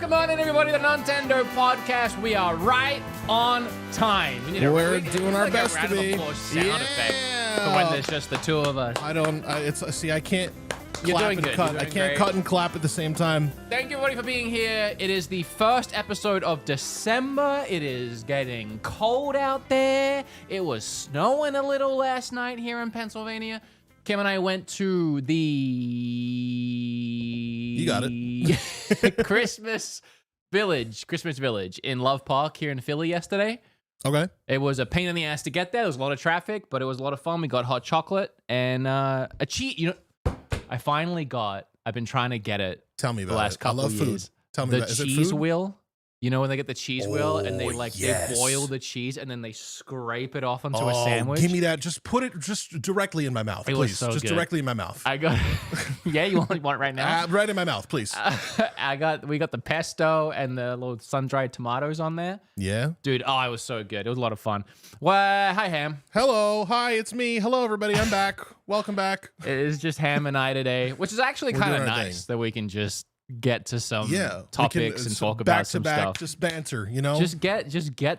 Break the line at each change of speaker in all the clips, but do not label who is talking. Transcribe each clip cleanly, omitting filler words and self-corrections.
Welcome on in, everybody, to the Nontendo podcast. We are right on time.
We're doing our best to be.
Sound effect for when there's just the two of us.
I can't
You're
clap
doing
and
good.
cut.
You're
I
doing
can't
great.
cut and clap at the same time.
Thank you, everybody, for being here. It is the first episode of December. It is getting cold out there. It was snowing a little last night here in Pennsylvania. Kim and I went to the...
You got it.
Christmas Village in Love Park here in Philly yesterday.
Okay.
It was a pain in the ass to get there. There was a lot of traffic, but it was a lot of fun. We got hot chocolate and a cheese. I've been trying to get it.
Tell me about
the last
it.
couple
I love
of
food.
years.
Tell me
The
about it. Is it
cheese
food?
wheel. You know when they get the cheese wheel and they
yes.
they boil the cheese and then they scrape it off onto a sandwich.
Give me that. Just put it just directly in my mouth,
It was
please.
so
Just
good.
directly in my mouth.
I got yeah, you want it right now?
Right in my mouth, please.
We got the pesto and the little sun-dried tomatoes on there.
Yeah.
Dude, it was so good. It was a lot of fun. Well, hi Ham.
Hello. Hi, it's me. Hello, everybody. I'm back. Welcome back.
It is just Ham and I today, which is actually
We're
kind of
doing our
nice
thing.
that we can just get to some
topics
and talk about some stuff.
Just banter, you know?
Just get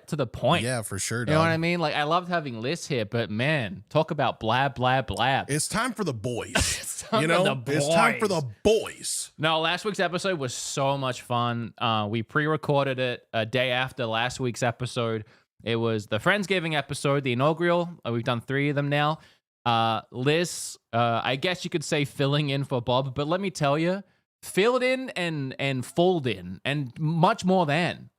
to the point.
Yeah, for sure, dog.
You know what I mean? Like, I loved having Liz here, but man, talk about blab, blab, blab.
It's time for the boys.
time
you
for
know?
the
It's time for
boys.
the boys.
No, last week's episode was so much fun. We pre-recorded it a day after last week's episode. It was the Friendsgiving episode, the inaugural. We've done 3 of them now. Liz, I guess you could say filling in for Bob, but let me tell you, filled in and fold in and much more than.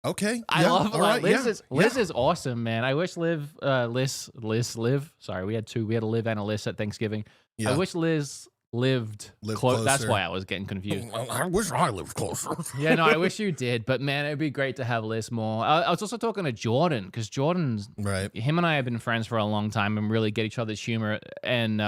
Okay.
I love
all right,
Liz is awesome, man. I wish Liv. Sorry, we had 2. We had a Liv and a Liz at Thanksgiving.
Yeah.
I wish Liz lived close. That's
closer.
why I was getting confused.
I wish I lived closer.
Yeah, no, I wish you did, but man, it'd be great to have Liz more. I was also talking to Jordan because Jordan's
Right.
him and I have been friends for a long time and really get each other's humor. And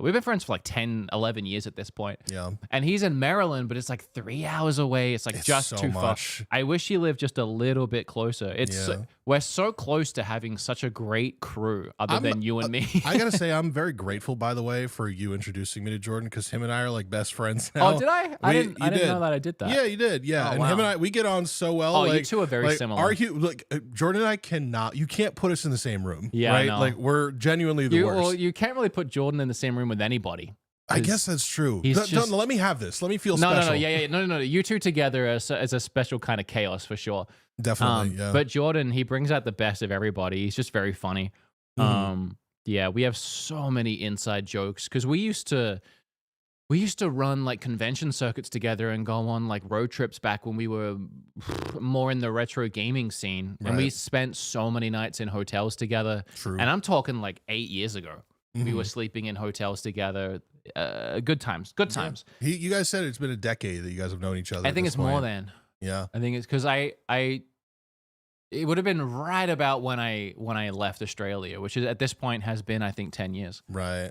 we've been friends for like 10, 11 years at this point.
Yeah.
And he's in Maryland, but it's like 3 hours away. It's like
It's
just
so
too
much.
far. I wish he lived just a little bit closer.
Yeah.
We're so close to having such a great crew other than you and me.
I gotta say, I'm very grateful, by the way, for you introducing me to Jordan, because him and I are like best friends now.
Oh, did I? I didn't know that I did that.
Yeah, you did. Yeah,
Oh,
and
wow.
him and I, we get on so well.
Oh,
like,
you two are very similar.
Jordan and I you can't put us in the same room.
Yeah, I
right?
know.
Like we're genuinely the worst.
Well, you can't really put Jordan in the same room with anybody.
I guess that's true.
he's just-
Let me have this. Let me feel
No,
special.
no. You two together as a special kind of chaos for sure.
Definitely. Yeah.
But Jordan, he brings out the best of everybody. He's just very funny. Yeah, we have so many inside jokes because we used to run like convention circuits together and go on like road trips back when we were more in the retro gaming scene. And we
Right.
spent so many nights in hotels together.
True.
And I'm talking like 8 years ago. We were sleeping in hotels together. Good times. Good times.
You guys said it's been a decade that you guys have known each other.
I think it's more than.
Yeah.
I think it's because it would have been right about when I left Australia, which is at this point has been, I think, 10 years.
Right.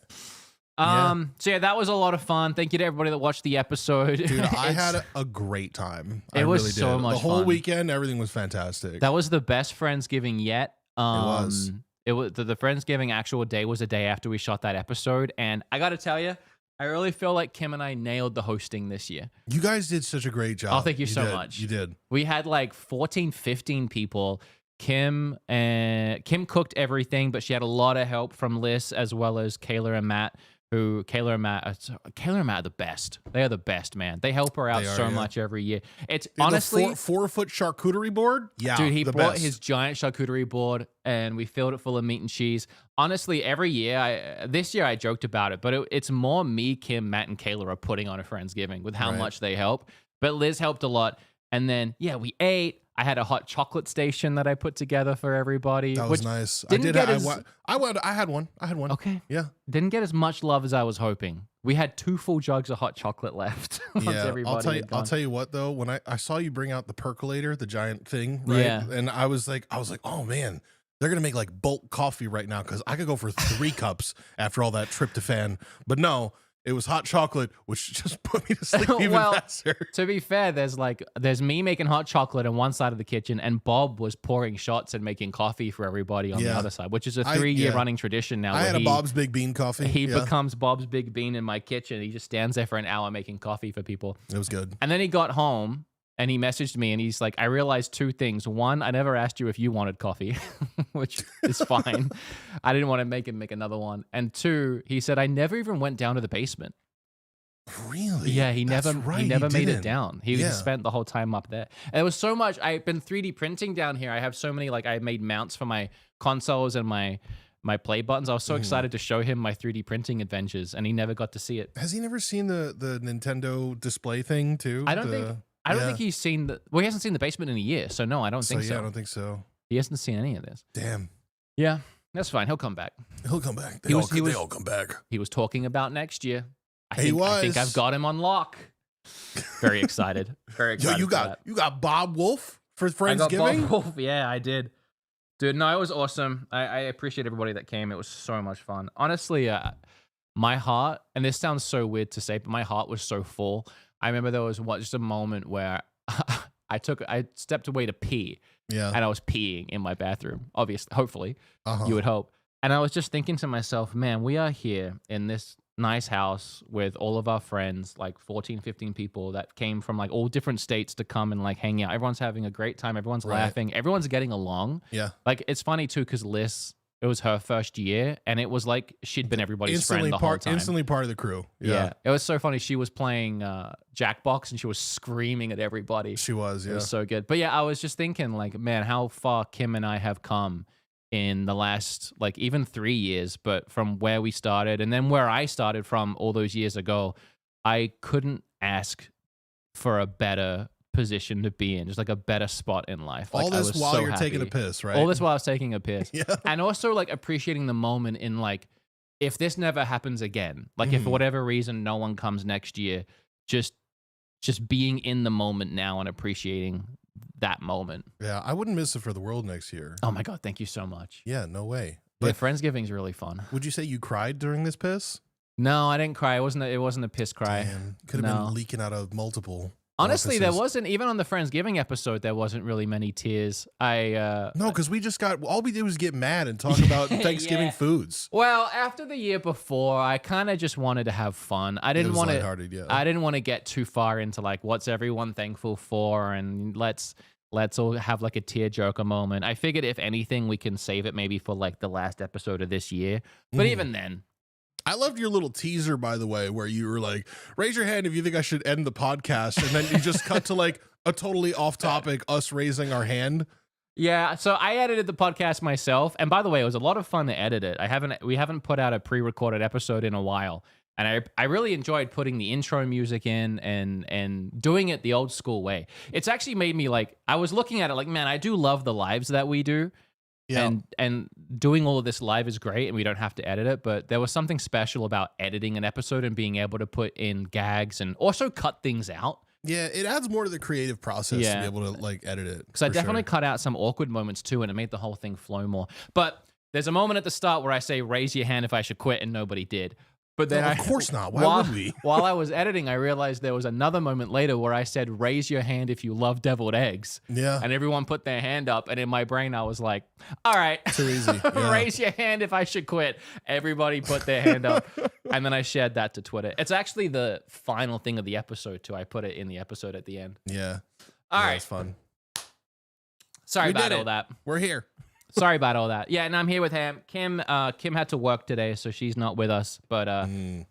So yeah, that was a lot of fun. Thank you to everybody that watched the episode.
Dude, I had a great time.
It
I
was
really
so
did.
much
The whole
fun.
weekend, everything was fantastic.
That was the best Friendsgiving yet.
was.
It was the Friendsgiving actual day was the day after we shot that episode, and I got to tell you, I really feel like Kim and I nailed the hosting this year.
You guys did such a great job.
Oh, thank you so
did.
much.
You did.
We had like 14, 15 people. Kim cooked everything, but she had a lot of help from Liz as well as Kayla and Matt. Kayla and Matt are the best. They are the best, man. They help her out
They are,
so
yeah.
much every year. It's
Dude,
honestly,
the 4-foot charcuterie board. Yeah,
dude, he
the
brought
best.
his giant charcuterie board and we filled it full of meat and cheese. Honestly, every year, this year I joked about it, but it's more me, Kim, Matt, and Kayla are putting on a Friendsgiving with how
Right.
much they help. But Liz helped a lot. And then, yeah, we ate. I had a hot chocolate station that I put together for everybody.
That
which
was nice.
didn't get as-
I had one.
Okay.
Yeah.
Didn't get as much love as I was hoping. We had 2 full jugs of hot chocolate left. Once
Yeah.
everybody
I'll tell you what though. When I saw you bring out the percolator, the giant thing, right?
Yeah.
And I was like, oh man, they're gonna make like bulk coffee right now because I could go for 3 cups after all that tryptophan. But no, it was hot chocolate, which just put me to sleep even
Well,
faster.
To be fair, there's me making hot chocolate on one side of the kitchen, and Bob was pouring shots and making coffee for everybody on the
Yeah.
other side, which is a 3-year
yeah.
running tradition now.
I
where
had a Bob's Big Bean coffee.
He
Yeah.
becomes Bob's Big Bean in my kitchen. He just stands there for an hour making coffee for people.
It was good.
And then he got home and he messaged me and he's like, I realized two things. One, I never asked you if you wanted coffee, which is fine. I didn't want to make him make another one. And two, he said, I never even went down to the basement.
Really?
Yeah, he
That's
never
right,
he never made it
didn't.
down. He
Yeah.
just spent the whole time up there. And it was so much. I've been 3D printing down here. I have so many, like, I made mounts for my consoles and my play buttons. I was so excited to show him my 3D printing adventures, and he never got to see it.
Has he never seen the Nintendo display thing too?
I don't think he's seen the. Well, he hasn't seen the basement in a year, so no, I don't think so.
Yeah, I don't think so.
He hasn't seen any of this.
Damn.
Yeah, that's fine. He'll come back.
He'll come back.
He
They
was-
all come back.
He was talking about next year. I
He
think
was.
I've got him on lock. Very excited. Very
Yo,
excited.
you got Bob Wolf for
I got
Friendsgiving?
Bob Wolf. Yeah, I did. Dude, no, it was awesome. I appreciate everybody that came. It was so much fun. Honestly, my heart, and this sounds so weird to say, but my heart was so full. I remember there was just a moment where I stepped away to pee,
Yeah.
and I was peeing in my bathroom. Obviously, hopefully,
Uh-huh.
you would hope. And I was just thinking to myself, man, we are here in this nice house with all of our friends, like 14, 15 people that came from like all different states to come and like hang out. Everyone's having a great time. Everyone's
Right.
laughing. Everyone's getting along.
Yeah.
Like, it's funny too, because Liz, it was her first year, and it was like she'd been everybody's friend the whole time.
Instantly part of the crew.
Yeah. It was so funny. She was playing Jackbox, and she was screaming at everybody.
She was,
It
yeah.
was so good. But yeah, I was just thinking, like, man, how far Kim and I have come in the last, like, even 3 years, but from where we started and then where I started from all those years ago, I couldn't ask for a better position to be in, just like a better spot in life. Like,
All
I
this
was
while
so
you're taking a
happy.
piss, right?
All this while I was taking a piss.
Yeah.
And also, like, appreciating the moment in, like, if this never happens again, like, if for
Mhm.
whatever reason no one comes next year, just being in the moment now and appreciating that moment.
Yeah, I wouldn't miss it for the world next year.
Oh my God, thank you so much.
Yeah, no way.
But
But
Friendsgiving's really fun.
would you say you cried during this piss?
No, I didn't cry. It wasn't a piss cry.
Damn. Could have
No.
been leaking out of multiple.
Honestly, there
orifices.
wasn't, even on the Friendsgiving episode, there wasn't really many tears.
No, because we just got, all we did was get mad and talk about Thanksgiving
Yeah.
foods.
Well, after the year before, I kind of just wanted to have fun. I didn't
It was
want to.
lighthearted, yeah.
I didn't want to get too far into like what's everyone thankful for, and let's all have like a tearjerker moment. I figured if anything, we can save it maybe for like the last episode of this year. But
Mhm.
even then,
I loved your little teaser, by the way, where you were like, raise your hand if you think I should end the podcast. And then you just cut to like a totally off topic, us raising our hand.
yeah. So I edited the podcast myself, and by the way, it was a lot of fun to edit it. We haven't put out a pre-recorded episode in a while, and I really enjoyed putting the intro music in and doing it the old school way. It's actually made me like, I was looking at it like, man, I do love the lives that we do.
Yeah.
And doing all of this live is great, and we don't have to edit it, but there was something special about editing an episode and being able to put in gags and also cut things out.
Yeah, it adds more to the creative process to
Yeah.
be able to like edit it.
Because I
for
definitely
sure.
cut out some awkward moments too, and it made the whole thing flow more. But there's a moment at the start where I say, raise your hand if I should quit, and nobody did. But then
No, of course not. Why
while,
would we?
while I was editing, I realized there was another moment later where I said, raise your hand if you love deviled eggs.
Yeah.
And everyone put their hand up, and in my brain, I was like, all right.
Too easy. Yeah.
Raise your hand if I should quit. Everybody put their hand up. And then I shared that to Twitter. It's actually the final thing of the episode, too. I put it in the episode at the end.
Yeah.
All
Yeah,
right.
It's fun.
Sorry
We
about
did
all
it.
that.
We're here.
Sorry about all that. Yeah, and I'm here with Ham. Kim had to work today, so she's not with us. But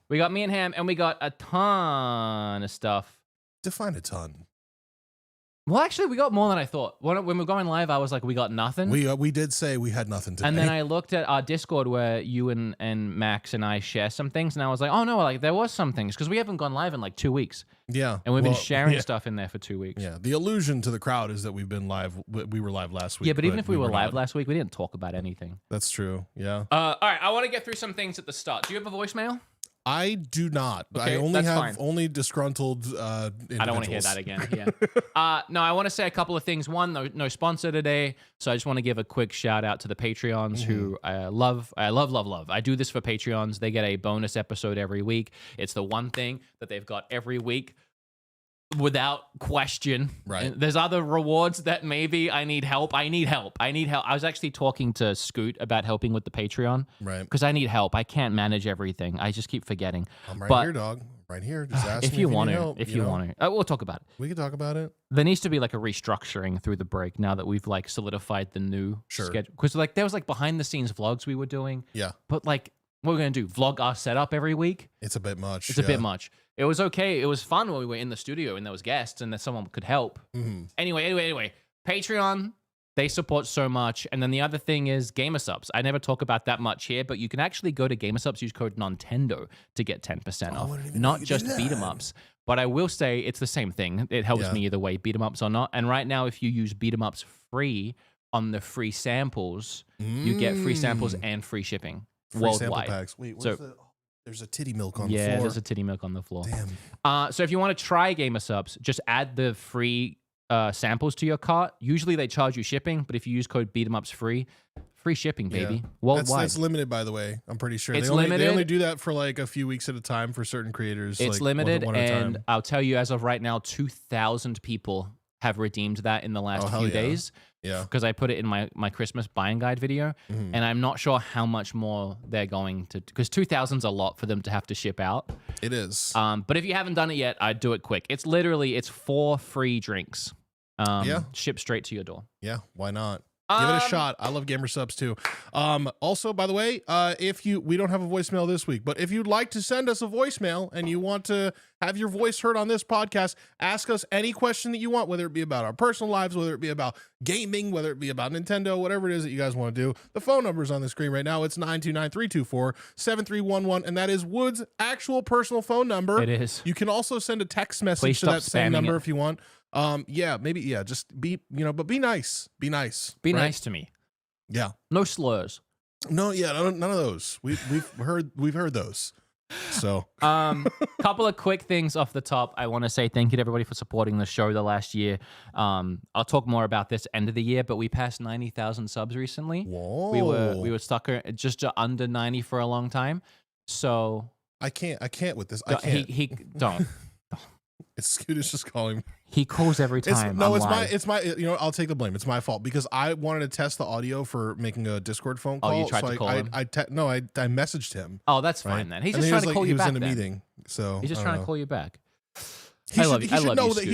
we got me and Ham, and we got a ton of stuff.
Define a ton.
Well, actually, we got more than I thought. When we were going live, I was like, we got nothing.
We did say we had nothing today.
And then I looked at our Discord where you and Max and I share some things, and I was like, oh no, like there was some things because we haven't gone live in like 2 weeks,
yeah.
and we've been
Well,
sharing
yeah.
stuff in there for 2 weeks.
Yeah. The illusion to the crowd is that we've been live. We were live last week.
Yeah, but even if we were live
not.
last week, we didn't talk about anything.
That's true. Yeah.
All right, I want to get through some things at the start. Do you have a voicemail?
I do not.
Okay,
I only
that's
have
fine.
only disgruntled
I don't want to hear
individuals.
that again. Yeah. No, I want to say a couple of things. One, no sponsor today, so I just want to give a quick shout out to the Patreons who I love. I do this for Patreons. They get a bonus episode every week. It's the one thing that they've got every week without question.
Right.
And there's other rewards that maybe I need help. I was actually talking to Scoot about helping with the Patreon
Right.
because I need help. I can't manage everything. I just keep forgetting.
I'm right
But-
here, dog. right here. Just ask
if
me
you want
need
to.
help,
If you want to. We'll talk about it.
We can talk about it.
There needs to be like a restructuring through the break now that we've like solidified the new schedule. Because like there was like behind the scenes vlogs we were doing.
Yeah.
But like what we're going to do, vlog our setup every week.
It's a bit much.
It's a bit much. It was okay. It was fun when we were in the studio and there was guests and that someone could help.
Mm-hmm.
Anyway. Patreon, they support so much. And then the other thing is Gamer Subs. I never talk about that much here, but you can actually go to Gamer Subs, use code Nontendo to get 10% off. Not just beat 'em ups. But I will say it's the same thing. It helps me either way, beat 'em ups or not. And right now, if you use beat 'em ups free on the free samples, you get free samples and free shipping worldwide. Sample packs.
Wait, what's there's a titty milk on the floor.
Yeah, there's a titty milk on the floor.
Damn.
So if you want to try Gamer Subs, just add the free samples to your cart. Usually they charge you shipping, but if you use code BeatEmUps free shipping, baby. Worldwide.
That's limited, by the way. I'm pretty sure.
It's
limited. They only do that for like a few weeks at a time for certain creators.
It's
like
limited,
one at a
and
time.
I'll tell you, as of right now, 2,000 people have redeemed that in the last few days.
Yeah.
Because I put it in my Christmas buying guide video, and I'm not sure how much more they're going to, because 2,000's a lot for them to have to ship out.
It is.
But if you haven't done it yet, I'd do it quick. It's 4 free drinks. Shipped straight to your door.
Yeah, why not? Give it a shot. I love Gamer Subs too. Also, by the way, we don't have a voicemail this week, but if you'd like to send us a voicemail and you want to have your voice heard on this podcast, ask us any question that you want, whether it be about our personal lives, whether it be about gaming, whether it be about Nintendo, whatever it is that you guys want to do. The phone number is on the screen right now. It's 929-324-7311, and that is Wood's actual personal phone number.
It is.
You can also send a text message to that same number if you want. Just be, but be nice. Be nice.
Be nice to me.
Yeah.
No slurs.
No, none of those. We've heard those. So,
couple of quick things off the top. I want to say thank you to everybody for supporting the show the last year. I'll talk more about this end of the year, but we passed 90,000 subs recently.
Whoa.
We were stuck just under 90 for a long time. So
I can't with this. I can't.
He don't.
Scooter's just calling.
He calls every time.
It's my. I'll take the blame. It's my fault because I wanted to test the audio for making a Discord phone call.
Oh, you tried to call him?
I messaged him.
Oh, that's fine then. He's just trying to call you back.
He was in a meeting, so
he's just trying to call you back.
He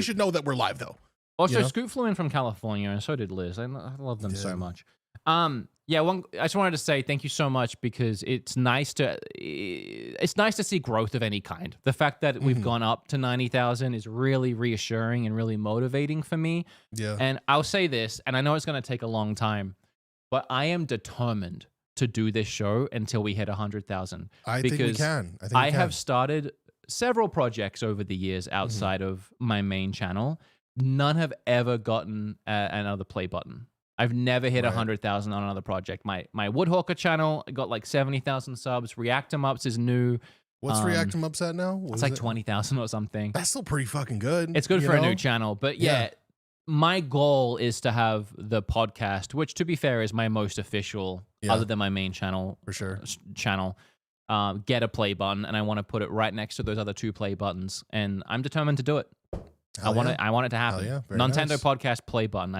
should know that we're live though.
Also, Scoot flew in from California, and so did Liz. I love them so much. I just wanted to say thank you so much because it's nice to see growth of any kind. The fact that we've gone up to 90,000 is really reassuring and really motivating for me.
Yeah.
And I'll say this, and I know it's going to take a long time, but I am determined to do this show until we hit 100,000.
I think we can.
I have started several projects over the years outside of my main channel. None have ever gotten another play button. I've never hit 100,000 on another project. My Woodhawker channel got like 70,000 subs. React 'em Ups is new.
What's React 'em Ups at now?
It's like 20,000 or something.
That's still pretty fucking good.
It's good for a new channel. But my goal is to have the podcast, which to be fair is my most official, other than my main channel,
for sure,
get a play button, and I want to put it right next to those other 2 play buttons, and I'm determined to do it. I want it to happen. Nontendo podcast play button.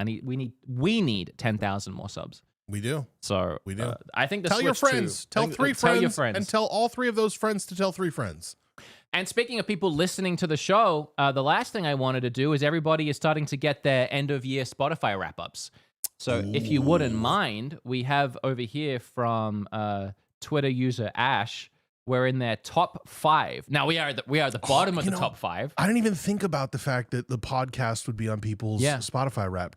We need 10,000 more subs.
We do.
So
we do.
I think
tell your friends. Tell 3 friends. Tell your friends, and tell all 3 of those friends to tell 3 friends.
And speaking of people listening to the show, the last thing I wanted to do is everybody is starting to get their end of year Spotify wrap ups. So if you wouldn't mind, we have over here from Twitter user Ash. We're in their top 5. Now we are the bottom of the top 5.
I didn't even think about the fact that the podcast would be on people's Spotify Wrap.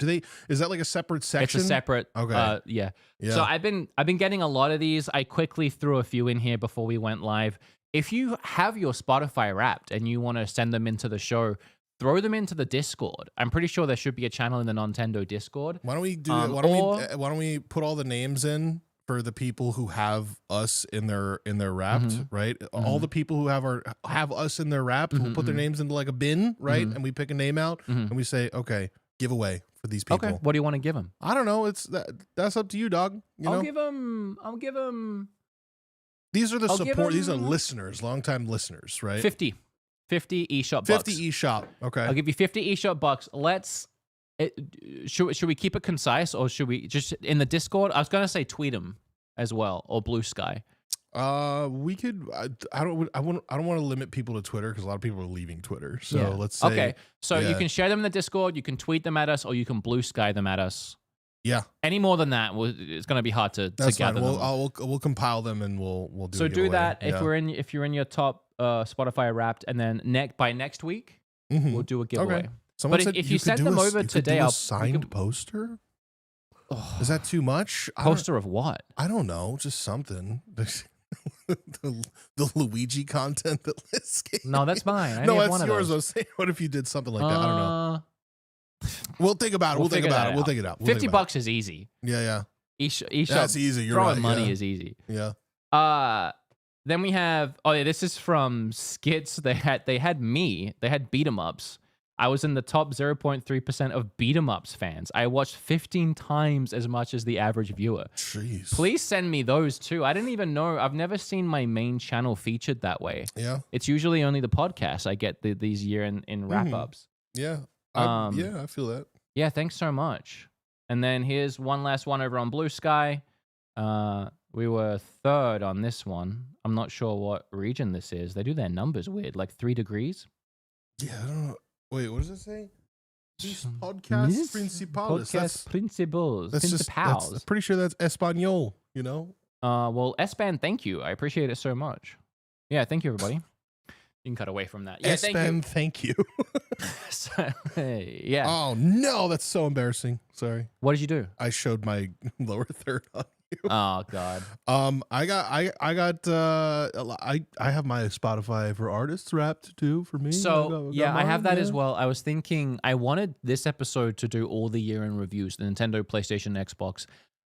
Is that like a separate section?
It's a separate. Okay. Yeah. So I've been getting a lot of these. I quickly threw a few in here before we went live. If you have your Spotify Wrapped and you want to send them into the show, throw them into the Discord. I'm pretty sure there should be a channel in the Nontendo Discord.
Why don't we do? Why don't we put all the names in? For the people who have us in their Wrapped, right? All the people who have us in their Wrapped, we'll put their names into like a bin, right? And we pick a name out and we say, okay, giveaway for these people.
Okay, what do you want to give them?
I don't know. That's up to you, dog.
I'll give them.
These are the support. These are listeners, longtime listeners, right?
50 eShop bucks.
50 eShop. Okay.
I'll give you 50 eShop bucks. Should we keep it concise or should we just in the Discord? I was going to say tweet them as well or Blue Sky.
We could. I don't want to limit people to Twitter because a lot of people are leaving Twitter. So let's say.
Okay. So you can share them in the Discord. You can tweet them at us, or you can blue sky them at us.
Yeah.
Any more than that, it's going to be hard to gather them.
We'll compile them and we'll do.
So do that if you're in your top Spotify Wrapped, and then by next week we'll do a giveaway.
Okay. Someone said
if you send them over today,
I'll signed poster. Oh, is that too much?
Poster of what?
I don't know. Just something. the Luigi content that Liz gave.
No, that's mine.
No, that's yours. I was saying, what if you did something like that? I don't know. We'll think about it. We'll think about it. We'll think it out.
$50 is easy.
Yeah.
That's
easy. You're
throwing
right.
money is easy.
Yeah.
Then we have. Oh yeah, this is from skits. They had beat 'em ups. I was in the top 0.3% of beat 'em ups fans. I watched 15 times as much as the average viewer.
Jeez.
Please send me those too. I didn't even know. I've never seen my main channel featured that way.
Yeah.
It's usually only the podcast I get these year in wrap ups.
Yeah. I feel that.
Yeah. Thanks so much. And then here's one last one over on Blue Sky. We were third on this one. I'm not sure what region this is. They do their numbers weird, like 3 degrees.
Yeah, I don't know. Wait, what does it say? Podcast principales.
Podcast principals.
I'm pretty sure that's Espanol, you know?
Well, S-Band, thank you. I appreciate it so much. Yeah, thank you, everybody. You can cut away from that. Yeah,
S-Band, thank you.
Yeah.
Oh, no, that's so embarrassing. Sorry.
What did you do?
I showed my lower third on you.
Oh, God.
I have my Spotify for artists wrapped too for me.
So I have that as well. I was thinking I wanted this episode to do all the year in reviews, the Nintendo, PlayStation, Xbox,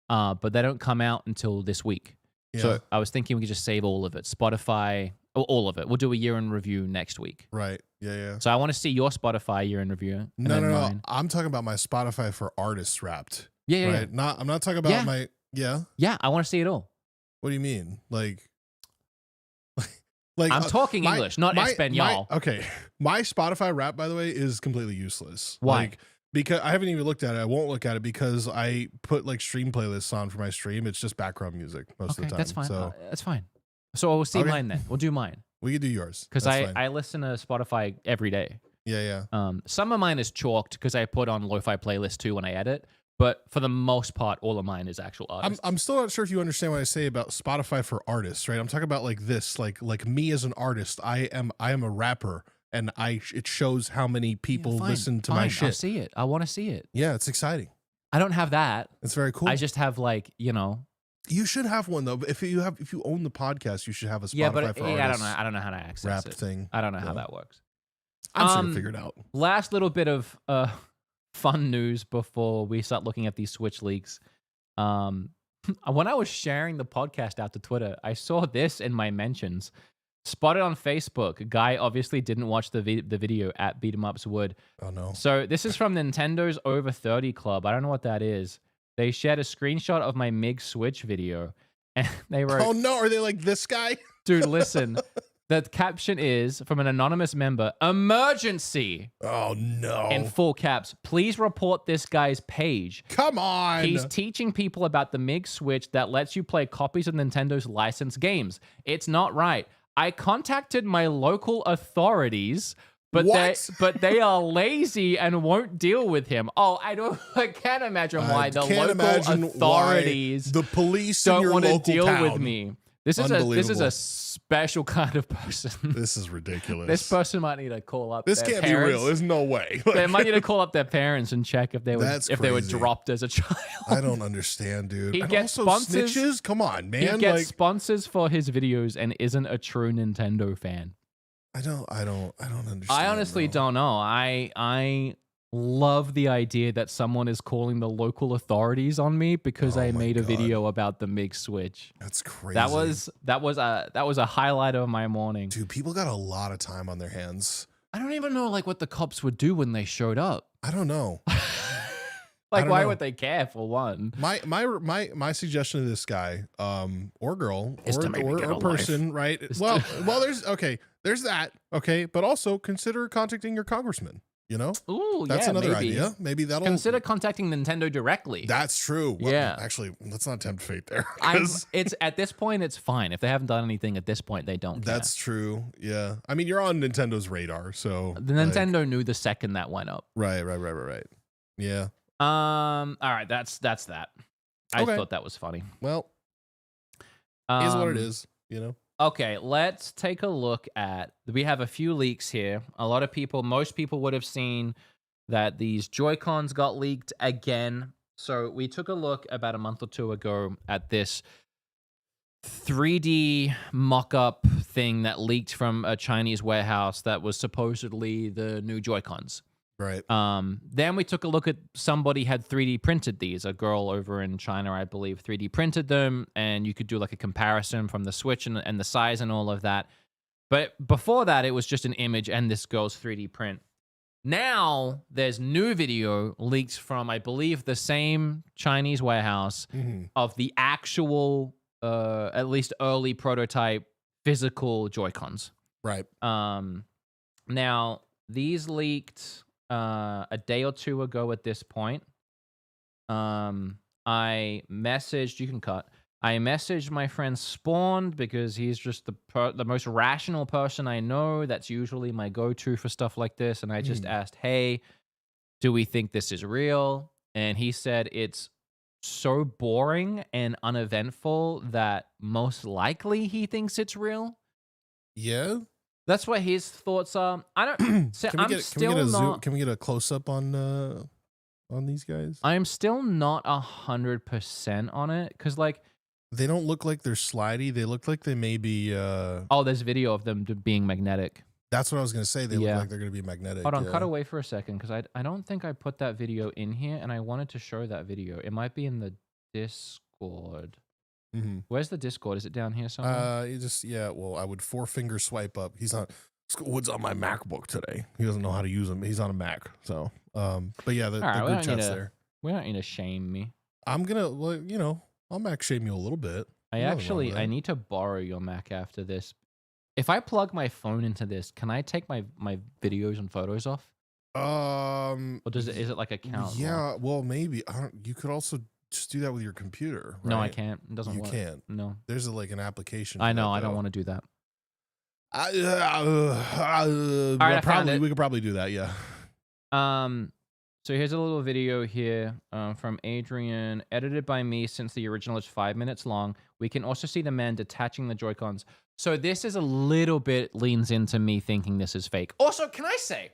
but they don't come out until this week. Yeah. So I was thinking we could just save all of it. Spotify, all of it. We'll do a year in review next week.
Right. Yeah.
So I want to see your Spotify year in review.
No. I'm talking about my Spotify for artists wrapped.
Yeah.
Right? I'm not talking about my. Yeah.
Yeah, I want to see it all.
What do you mean? Like
I'm talking English, not Espanol.
Okay. My Spotify rap, by the way, is completely useless.
Why?
Because I haven't even looked at it. I won't look at it because I put like stream playlists on for my stream. It's just background music most of the time.
That's fine.
So
that's fine. So we'll see mine then. We'll do mine.
We can do yours.
Because I listen to Spotify every day.
Yeah.
Some of mine is chalked because I put on lo-fi playlists too when I edit. But for the most part, all of mine is actual artists.
I'm still not sure if you understand what I say about Spotify for artists, right? I'm talking about like this, like me as an artist. I am a rapper, and it shows how many people listen to my shit.
I see it. I want to see it.
Yeah, it's exciting.
I don't have that.
It's very cool.
I just have
You should have one though. If you own the podcast, you should have a Spotify for artists.
I don't know how to access
rap
it.
thing.
I don't know how that works.
I'm sure you'll figure it out.
Last little bit of fun news before we start looking at these Switch leaks. When I was sharing the podcast out to Twitter, I saw this in my mentions. Spotted on Facebook. A guy obviously didn't watch the video at Beat 'em Ups Wood.
Oh no.
So this is from Nintendo's Over 30 Club. I don't know what that is. They shared a screenshot of my MiG Switch video, and they wrote,
"Oh no, are they like this guy?"
Dude, listen. The caption is from an anonymous member, "Emergency."
Oh no.
In full caps. Please report this guy's page.
Come on.
He's teaching people about the MiG Switch that lets you play copies of Nintendo's licensed games. It's not right. I contacted my local authorities, but they are lazy and won't deal with him. Oh, I can't imagine why the local authorities,
the police
don't want to deal
town.
with me. This is a special kind of person.
This is ridiculous.
This person might need to call up.
This can't be real. There's no way.
They might need to call up their parents and check if they were dropped as a child.
I don't understand, dude.
He gets
also
sponsors.
Snitches? Come on, man.
He gets sponsors for his videos and isn't a true Nintendo fan.
I don't understand.
I honestly don't know. I love the idea that someone is calling the local authorities on me because I made a video about the MiG Switch.
That's crazy.
That was a highlight of my morning.
Dude, people got a lot of time on their hands.
I don't even know what the cops would do when they showed up.
I don't know.
Why would they care, for one?
My suggestion to this guy, or girl, or person, right? Well, there's that, okay, but also consider contacting your congressman. You know?
Ooh,
That's
yeah,
another
maybe.
idea. Maybe that'll
Consider contacting Nintendo directly.
That's true. Well,
Yeah.
actually, let's not tempt fate there.
It's at this point, it's fine. If they haven't done anything at this point, they don't care.
That's true. Yeah. I mean, you're on Nintendo's radar, so
The Nintendo knew the second that went up.
Right. Yeah.
All right, that's that. I
Okay.
thought that was funny.
Well, is what it is, you know.
Okay, let's take a look at. We have a few leaks here. Most people would have seen that these Joy-Cons got leaked again. So we took a look about a month or two ago at this 3D mock-up thing that leaked from a Chinese warehouse that was supposedly the new Joy-Cons.
Right.
Then we took a look at somebody had 3D printed these. A girl over in China, I believe, 3D printed them, and you could do like a comparison from the Switch and the size and all of that. But before that, it was just an image and this girl's 3D print. Now there's new video leaked from, I believe, the same Chinese warehouse of the actual, at least early prototype physical Joy-Cons.
Right.
Now these leaked a day or two ago at this point. I messaged my friend Spawned because he's just the most rational person I know. That's usually my go-to for stuff like this. And I just asked, hey, do we think this is real? And he said it's so boring and uneventful that most likely he thinks it's real.
Yeah.
That's what his thoughts are. I don't.
Can we get a close up on these guys?
I'm still not 100% on it because, like,
they don't look like they're slidey. They look like they may be.
Oh, there's video of them being magnetic.
That's what I was gonna say. They look like they're gonna be magnetic.
Hold on, cut away for a second because I don't think I put that video in here, and I wanted to show that video. It might be in the Discord. Where's the Discord? Is it down here somewhere?
Well, I would 4-finger swipe up. Wood's on my MacBook today. He doesn't know how to use them. He's on a Mac, so but yeah, the group chat's there.
We don't need to shame me.
I'm gonna, well, you know, I'll Mac shame you a little bit.
I need to borrow your Mac after this. If I plug my phone into this, can I take my videos and photos off? Or is it like a count?
Yeah, well, maybe. You could also just do that with your computer. Right?
No, I can't. It doesn't work.
You can't.
No.
There's an application.
I know. I don't want to do that.
We could probably do that. Yeah.
So here's a little video here from Adrian, edited by me since the original is 5 minutes long. We can also see the man detaching the Joy-Cons. So this is a little bit leans into me thinking this is fake. Also, can I say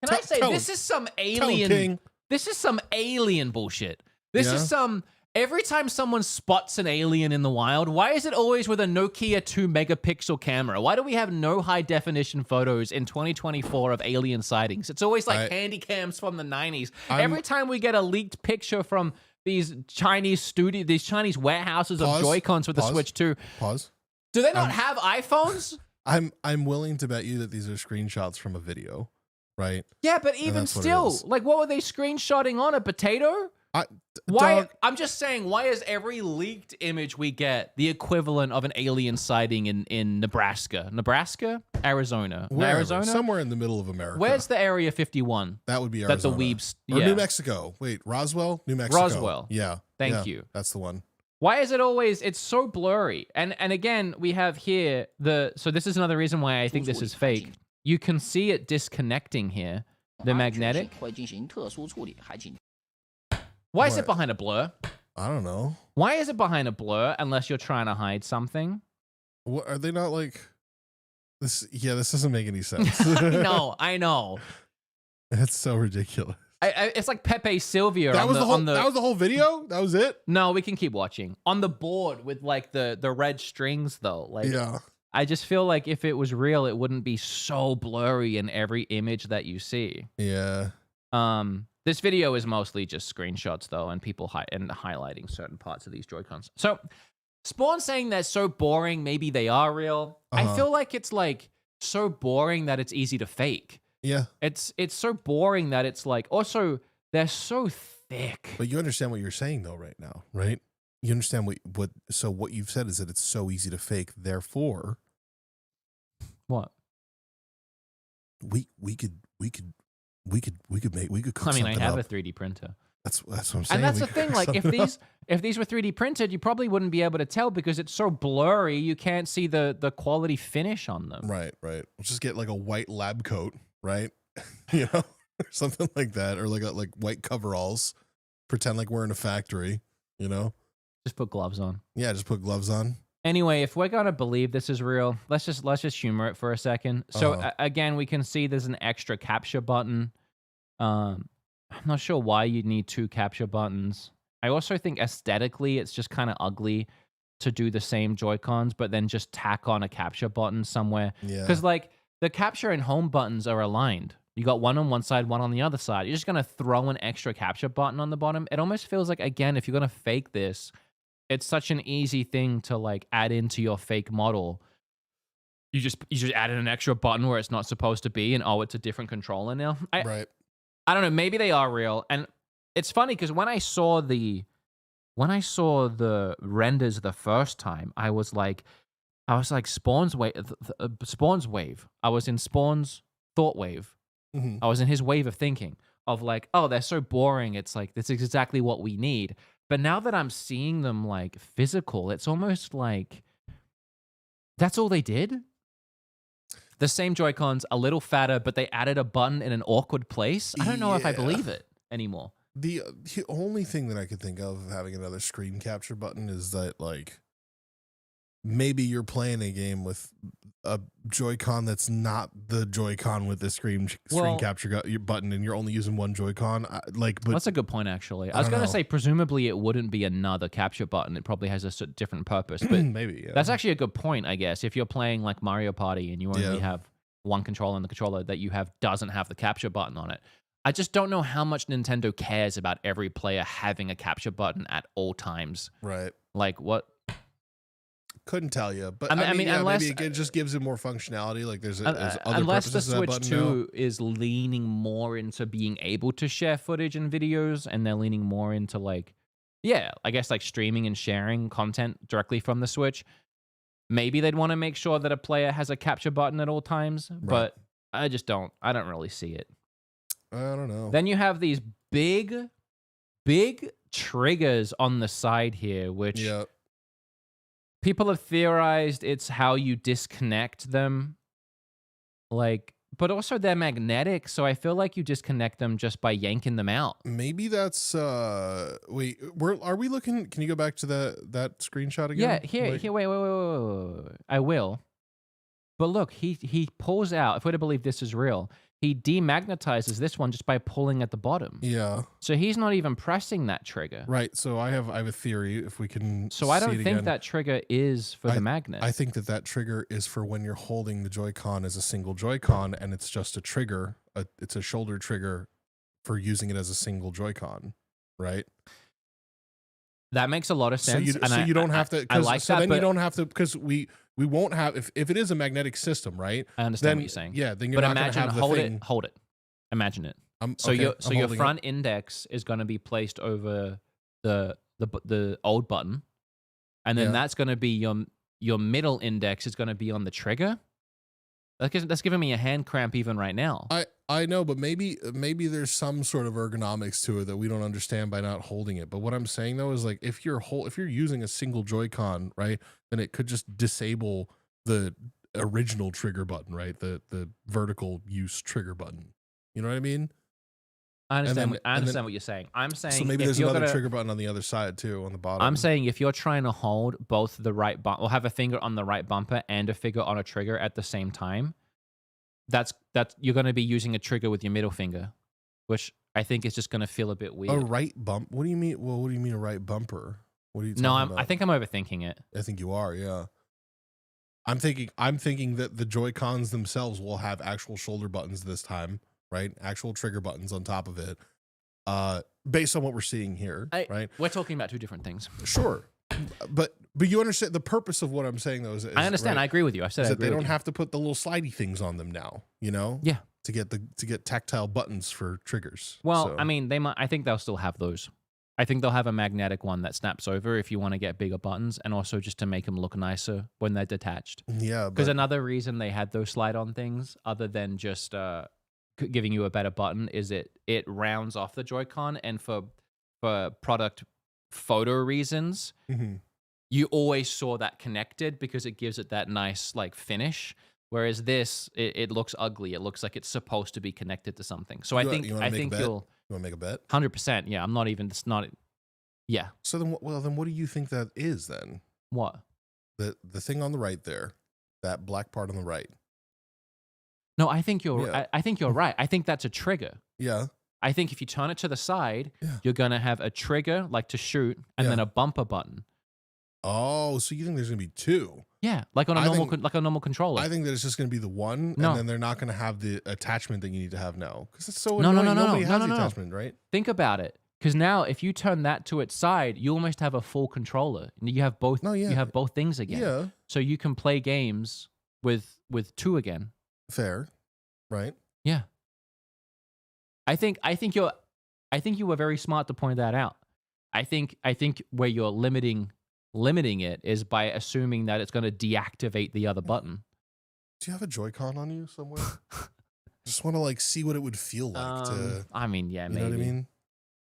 this is some alien. This is some alien bullshit. This is some. Every time someone spots an alien in the wild, why is it always with a Nokia 2-megapixel camera? Why do we have no high-definition photos in 2024 of alien sightings? It's always like handy cams from the 90s. Every time we get a leaked picture from these Chinese warehouses of Joy-Cons with the Switch 2. Do they not have iPhones?
I'm willing to bet you that these are screenshots from a video, right?
Yeah, but even still, like, what were they screenshotting on? A potato? I'm just saying, why is every leaked image we get the equivalent of an alien sighting in Nebraska? Arizona? Arizona?
Somewhere in the middle of America.
Where's the Area 51?
That would be Arizona.
That the weebs...
Or New Mexico. Wait, Roswell? New Mexico.
Roswell.
Yeah.
Thank you.
That's the one.
Why is it always... It's so blurry. And again, we have here So this is another reason why I think this is fake. You can see it disconnecting here. The magnetic. Why is it behind a blur?
I don't know.
Why is it behind a blur unless you're trying to hide something?
What, are they not like this? Yeah, this doesn't make any sense.
I know.
It's so ridiculous.
It's like Pepe Sylvia.
That was the whole video? That was it?
No, we can keep watching. On the board with like the red strings though. Like,
yeah.
I just feel like if it was real, it wouldn't be so blurry in every image that you see.
Yeah.
This video is mostly just screenshots, though, and people highlighting certain parts of these Joy-Cons. So, Spawn saying they're so boring, maybe they are real. I feel like it's like so boring that it's easy to fake.
Yeah.
It's so boring that it's like, also, they're so thick.
But you understand what you're saying, though, right now, right? You understand what you've said is that it's so easy to fake, therefore.
What?
we could cook
I mean, I
something
have
up.
a 3D printer.
That's what I'm saying.
And that's
We
the
could
thing,
cook
like if
something up.
these were 3D printed, you probably wouldn't be able to tell because it's so blurry, you can't see the quality finish on them.
Right. Let's just get like a white lab coat, right? You know, or something like that, or like white coveralls. Pretend like we're in a factory, you know?
Just put gloves on.
Yeah, just put gloves on.
Anyway, if we're gonna believe this is real, let's just humor it for a second. So again, we can see there's an extra capture button. I'm not sure why you'd need 2 capture buttons. I also think aesthetically, it's just kind of ugly to do the same Joy-Cons, but then just tack on a capture button somewhere.
Yeah.
Because like the capture and home buttons are aligned. You got one on one side, one on the other side. You're just gonna throw an extra capture button on the bottom. It almost feels like, again, if you're gonna fake this, it's such an easy thing to like add into your fake model. You just added an extra button where it's not supposed to be, and it's a different controller now.
Right.
I don't know. Maybe they are real, and it's funny because when I saw the renders the first time, I was like Spawn's wave. Spawn's wave. I was in Spawn's thought wave.
Mm-hmm.
I was in his wave of thinking of like, oh, they're so boring. It's like this is exactly what we need. But now that I'm seeing them like physical, it's almost like that's all they did. The same Joy-Cons, a little fatter, but they added a button in an awkward place. I don't know if I believe it anymore.
The only thing that I could think of having another screen capture button is that like maybe you're playing a game with a Joy-Con that's not the Joy-Con with the screen capture button, and you're only using one Joy-Con. But
that's a good point, actually. I was going to say, presumably it wouldn't be another capture button. It probably has a different purpose. But
maybe, yeah.
That's actually a good point, I guess. If you're playing like Mario Party and you only have one controller, and the controller that you have doesn't have the capture button on it, I just don't know how much Nintendo cares about every player having a capture button at all times.
Right.
Like what?
Couldn't tell you, but
I mean, unless
maybe it just gives it more functionality. Like there's other
unless the
purposes to that
Switch
button
2 is leaning more into being able to share footage and videos, and they're leaning more into like, I guess like streaming and sharing content directly from the Switch. Maybe they'd want to make sure that a player has a capture button at all times, but I don't really see it.
I don't know.
Then you have these big triggers on the side here, which people have theorized it's how you disconnect them. Like, but also they're magnetic, so I feel like you disconnect them just by yanking them out.
Maybe that's wait, are we looking? Can you go back to that screenshot again?
Yeah, here, wait. I will. But look, he pulls out, if we're to believe this is real, he demagnetizes this one just by pulling at the bottom.
Yeah.
So he's not even pressing that trigger.
Right. So I have a theory, if we can.
So I don't think that trigger is for the magnet.
I think that trigger is for when you're holding the Joy-Con as a single Joy-Con, and it's just a trigger. It's a shoulder trigger for using it as a single Joy-Con, right?
That makes a lot of sense.
So you don't have to.
I like
so
that.
Then you don't have to, because we won't have, if it is a magnetic system, right?
I understand what you're saying.
Yeah. Then you're not going to have the thing.
Hold it. Imagine it.
So
your front index is going to be placed over the old button, and then that's going to be your middle index is going to be on the trigger. That's giving me a hand cramp even right now.
I know, but maybe there's some sort of ergonomics to it that we don't understand by not holding it. But what I'm saying though is like if you're using a single Joy-Con, right, then it could just disable the original trigger button, right? The vertical use trigger button. You know what I mean?
I understand what you're saying. I'm saying
so maybe there's another trigger button on the other side too, on the bottom.
I'm saying if you're trying to hold both the right bumper, or have a finger on the right bumper and a finger on a trigger at the same time, that's you're going to be using a trigger with your middle finger, which I think is just going to feel a bit weird.
A right bump? What do you mean? Well, what do you mean a right bumper? What are you talking about?
I think I'm overthinking it.
I think you are. Yeah. I'm thinking that the Joy-Cons themselves will have actual shoulder buttons this time. Right, actual trigger buttons on top of it, based on what we're seeing here. Right,
we're talking about two different things.
Sure, but you understand the purpose of what I'm saying though. Is
I understand. Right, I agree with you. I said
that they don't have to put the little slidey things on them now. You know, to get tactile buttons for triggers.
Well, I mean, they might. I think they'll still have those. I think they'll have a magnetic one that snaps over if you want to get bigger buttons, and also just to make them look nicer when they're detached.
Yeah,
Because
but
another reason they had those slide-on things, other than just giving you a better button, is it rounds off the Joy-Con, and for product photo reasons,
mhm.
you always saw that connected because it gives it that nice like finish. Whereas this, it looks ugly. It looks like it's supposed to be connected to something. So I think
You wanna make a bet?
you'll
You want to make a bet?
100%. Yeah, I'm not even. It's not. Yeah.
So then, then what do you think that is then?
What?
The thing on the right there, that black part on the right.
No, I think you're.
Yeah.
I think you're right. I think that's a trigger.
Yeah.
I think if you turn it to the side,
Yeah.
you're gonna have a trigger like to shoot, and
Yeah.
then a bumper button.
Oh, so you think there's gonna be two?
Yeah, like on a
I
normal
think-
like a normal controller.
I think that it's just gonna be the one,
No.
and then they're not gonna have the attachment that you need to have now because it's so
No, no,
annoying.
no, no,
Nobody
no,
has
no,
the
no.
attachment, right?
Think about it, because now if you turn that to its side, you almost have a full controller. You have both.
No, yeah.
You have both things again.
Yeah,
So you can play games with two again.
fair, right?
Yeah. I think you were very smart to point that out. I think where you're limiting it is by assuming that it's going to deactivate the other button.
Do you have a Joy-Con on you somewhere? Just want to like see what it would feel like to.
I mean, yeah,
You
maybe.
know what I mean?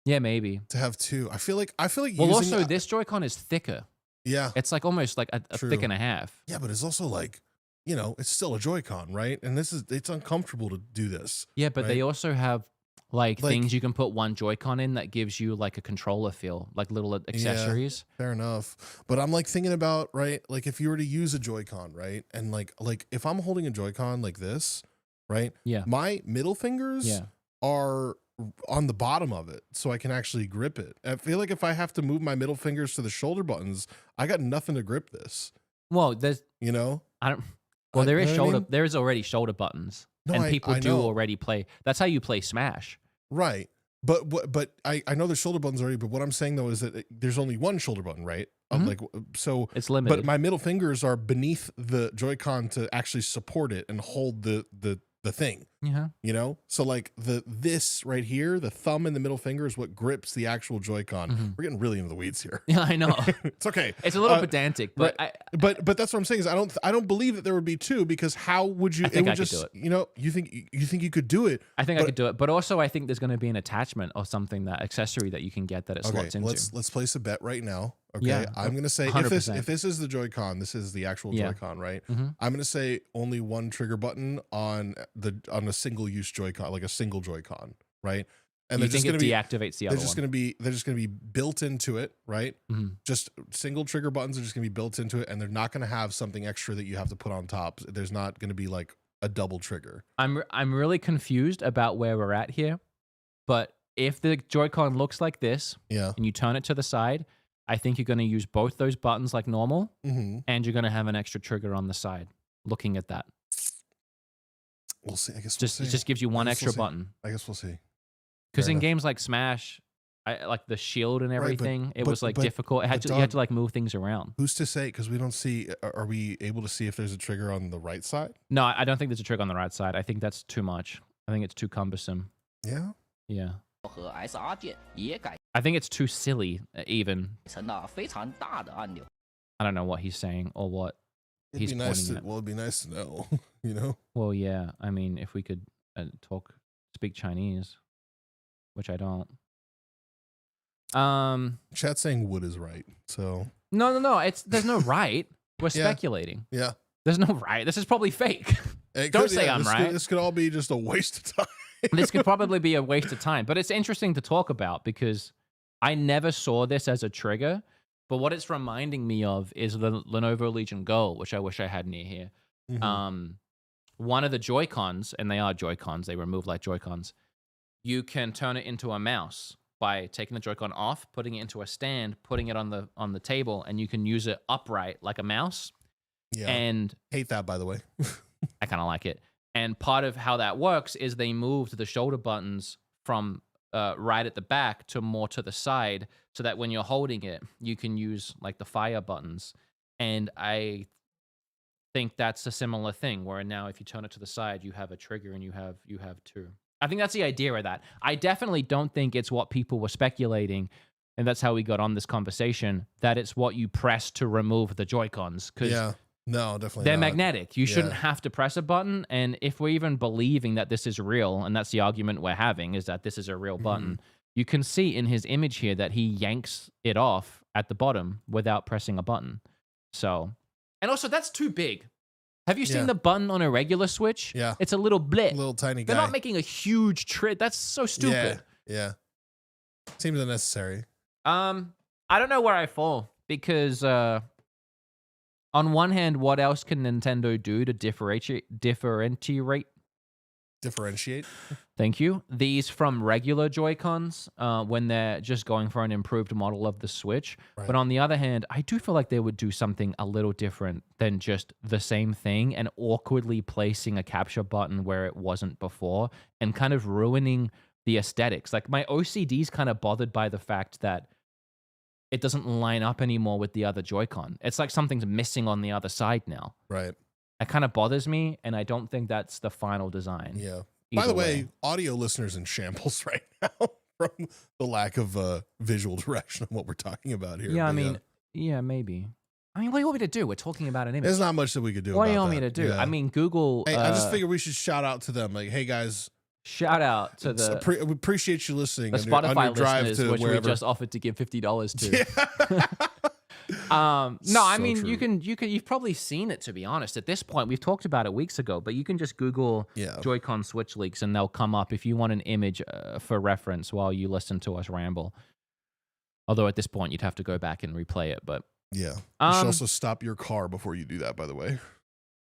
Yeah, maybe.
To have two. I feel like
Well,
using.
also this Joy-Con is thicker.
Yeah.
It's like almost like a
True.
thick and a half.
Yeah, but it's also like, it's still a Joy-Con, right? And it's uncomfortable to do this.
Yeah, but they
Right.
also have like
Like-
things you can put one Joy-Con in that gives you like a controller feel, like little accessories.
Fair enough. But I'm like thinking about, right? Like if you were to use a Joy-Con, right? And like if I'm holding a Joy-Con like this, right?
Yeah.
My middle fingers
Yeah.
are on the bottom of it so I can actually grip it. I feel like if I have to move my middle fingers to the shoulder buttons, I got nothing to grip this,
Well, there's
you know?
I don't. Well, there is
You know what I
shoulder.
mean?
There is already shoulder buttons,
No,
and
I
people do
know.
already play. That's how you play Smash.
Right. But I know there's shoulder buttons already, but what I'm saying though is that there's only one shoulder button, right?
Mhm.
Like so
It's limited.
but my middle fingers are beneath the Joy-Con to actually support it and hold the thing,
yeah.
So like this right here, the thumb and the middle finger is what grips the actual Joy-Con.
Mhm.
We're getting really into the weeds here.
Yeah, I know.
It's okay.
It's a little
Uh,
pedantic, but
But that's what I'm saying is I don't believe that there would be two because how would you?
I think
would
I could
just
do it.
You think you could do it?
I think I
but-
could do it. But also, I think there's going to be an attachment or something, that accessory that you can get that it
Okay,
slots into.
let's place a bet right now. Okay,
Yeah,
I'm gonna say
100%.
if this is the Joy-Con, this is the actual
Yeah.
Joy-Con, right?
Mhm.
I'm gonna say only one trigger button on a single use Joy-Con, like a single Joy-Con, right? And
You
they're just
think
gonna
it
be
deactivates the other one?
they're just gonna be built into it, right?
Mhm.
Just single trigger buttons are just gonna be built into it, and they're not gonna have something extra that you have to put on top. There's not gonna be like a double trigger.
I'm really confused about where we're at here. But if the Joy-Con looks like this
Yeah.
and you turn it to the side, I think you're going to use both those buttons like normal,
Mm-hmm.
and you're going to have an extra trigger on the side. Looking at that,
We'll see. I guess
just
we'll
it
see.
just gives you one
guess
extra
we'll see.
button.
I guess we'll see.
Because
Fair
in
enough.
games like Smash, like the shield and
Right, but-
everything, it was like
but-
difficult.
but
You had
dog-
to like move things around.
Who's to say? Because we don't see. Are we able to see if there's a trigger on the right side?
No, I don't think there's a trigger on the right side. I think that's too much. I think it's too cumbersome.
Yeah.
Yeah.
和 SR 键也改
I think it's too silly, even.
成了非常大的按钮。
I don't know what he's saying or what he's
It'd be nice
pointing
to.
at.
Well, it'd be nice to know. You know.
Well, yeah. I mean, if we could speak Chinese, which I don't.
Chat saying wood is right. So
No. There's no right. We're
Yeah.
speculating.
yeah.
There's no right. This is probably fake.
It
Don't say I'm
this
right.
this could all be just a waste of time.
This could probably be a waste of time, but it's interesting to talk about because I never saw this as a trigger. But what it's reminding me of is the Lenovo Legion Go, which I wish I had near here.
Mhm.
One of the Joy-Cons, and they are Joy-Cons, they remove like Joy-Cons, you can turn it into a mouse by taking the Joy-Con off, putting it into a stand, putting it on the table, and you can use it upright like a mouse.
Yeah.
And
Hate that, by the way.
I kind of like it. And part of how that works is they moved the shoulder buttons from right at the back to more to the side so that when you're holding it, you can use like the fire buttons. And I think that's a similar thing where now if you turn it to the side, you have a trigger and you have two. I think that's the idea of that. I definitely don't think it's what people were speculating and that's how we got on this conversation, that it's what you press to remove the Joy-Cons.
Yeah. No, definitely
they're
not.
magnetic. You shouldn't
Yeah.
have to press a button. And if we're even believing that this is real, and that's the argument we're having, is that this is a real button, you can see in his image here that he yanks it off at the bottom without pressing a button. So, and also that's too big. Have you seen the button on a regular Switch?
Yeah.
It's a little blit.
Little tiny guy.
They're not making a huge trip. That's so stupid.
Yeah. Seems unnecessary.
I don't know where I fall because on one hand, what else can Nintendo do to differentiate? Thank you. These from regular Joy-Cons when they're just going for an improved model of the Switch.
Right.
But on the other hand, I do feel like they would do something a little different than just the same thing and awkwardly placing a capture button where it wasn't before and kind of ruining the aesthetics. Like my OCD's kind of bothered by the fact that it doesn't line up anymore with the other Joy-Con. It's like something's missing on the other side now.
Right.
It kind of bothers me, and I don't think that's the final design.
Yeah. By the way, audio listeners in shambles right now from the lack of visual direction of what we're talking about here.
Yeah, I mean, yeah, maybe. I mean, what do you want me to do? We're talking about an image.
There's not much that we could do
What
about
do you want
that.
me to do?
Yeah.
I mean, Google...
Hey, I just figured we should shout out to them. Like, hey, guys.
Shout out to the...
we appreciate you listening.
The
on
Spotify
your drive
listeners,
to
which
wherever.
we just offered to give $50 to.
Yeah.
No, I
So
mean,
true.
you've probably seen it, to be honest. At this point, we've talked about it weeks ago, but you can just Google Joy-Con Switch leaks and they'll come up if you want an image for reference while you listen to us ramble. Although at this point, you'd have to go back and replay it, but...
Yeah. You should also stop your car before you do that, by the way.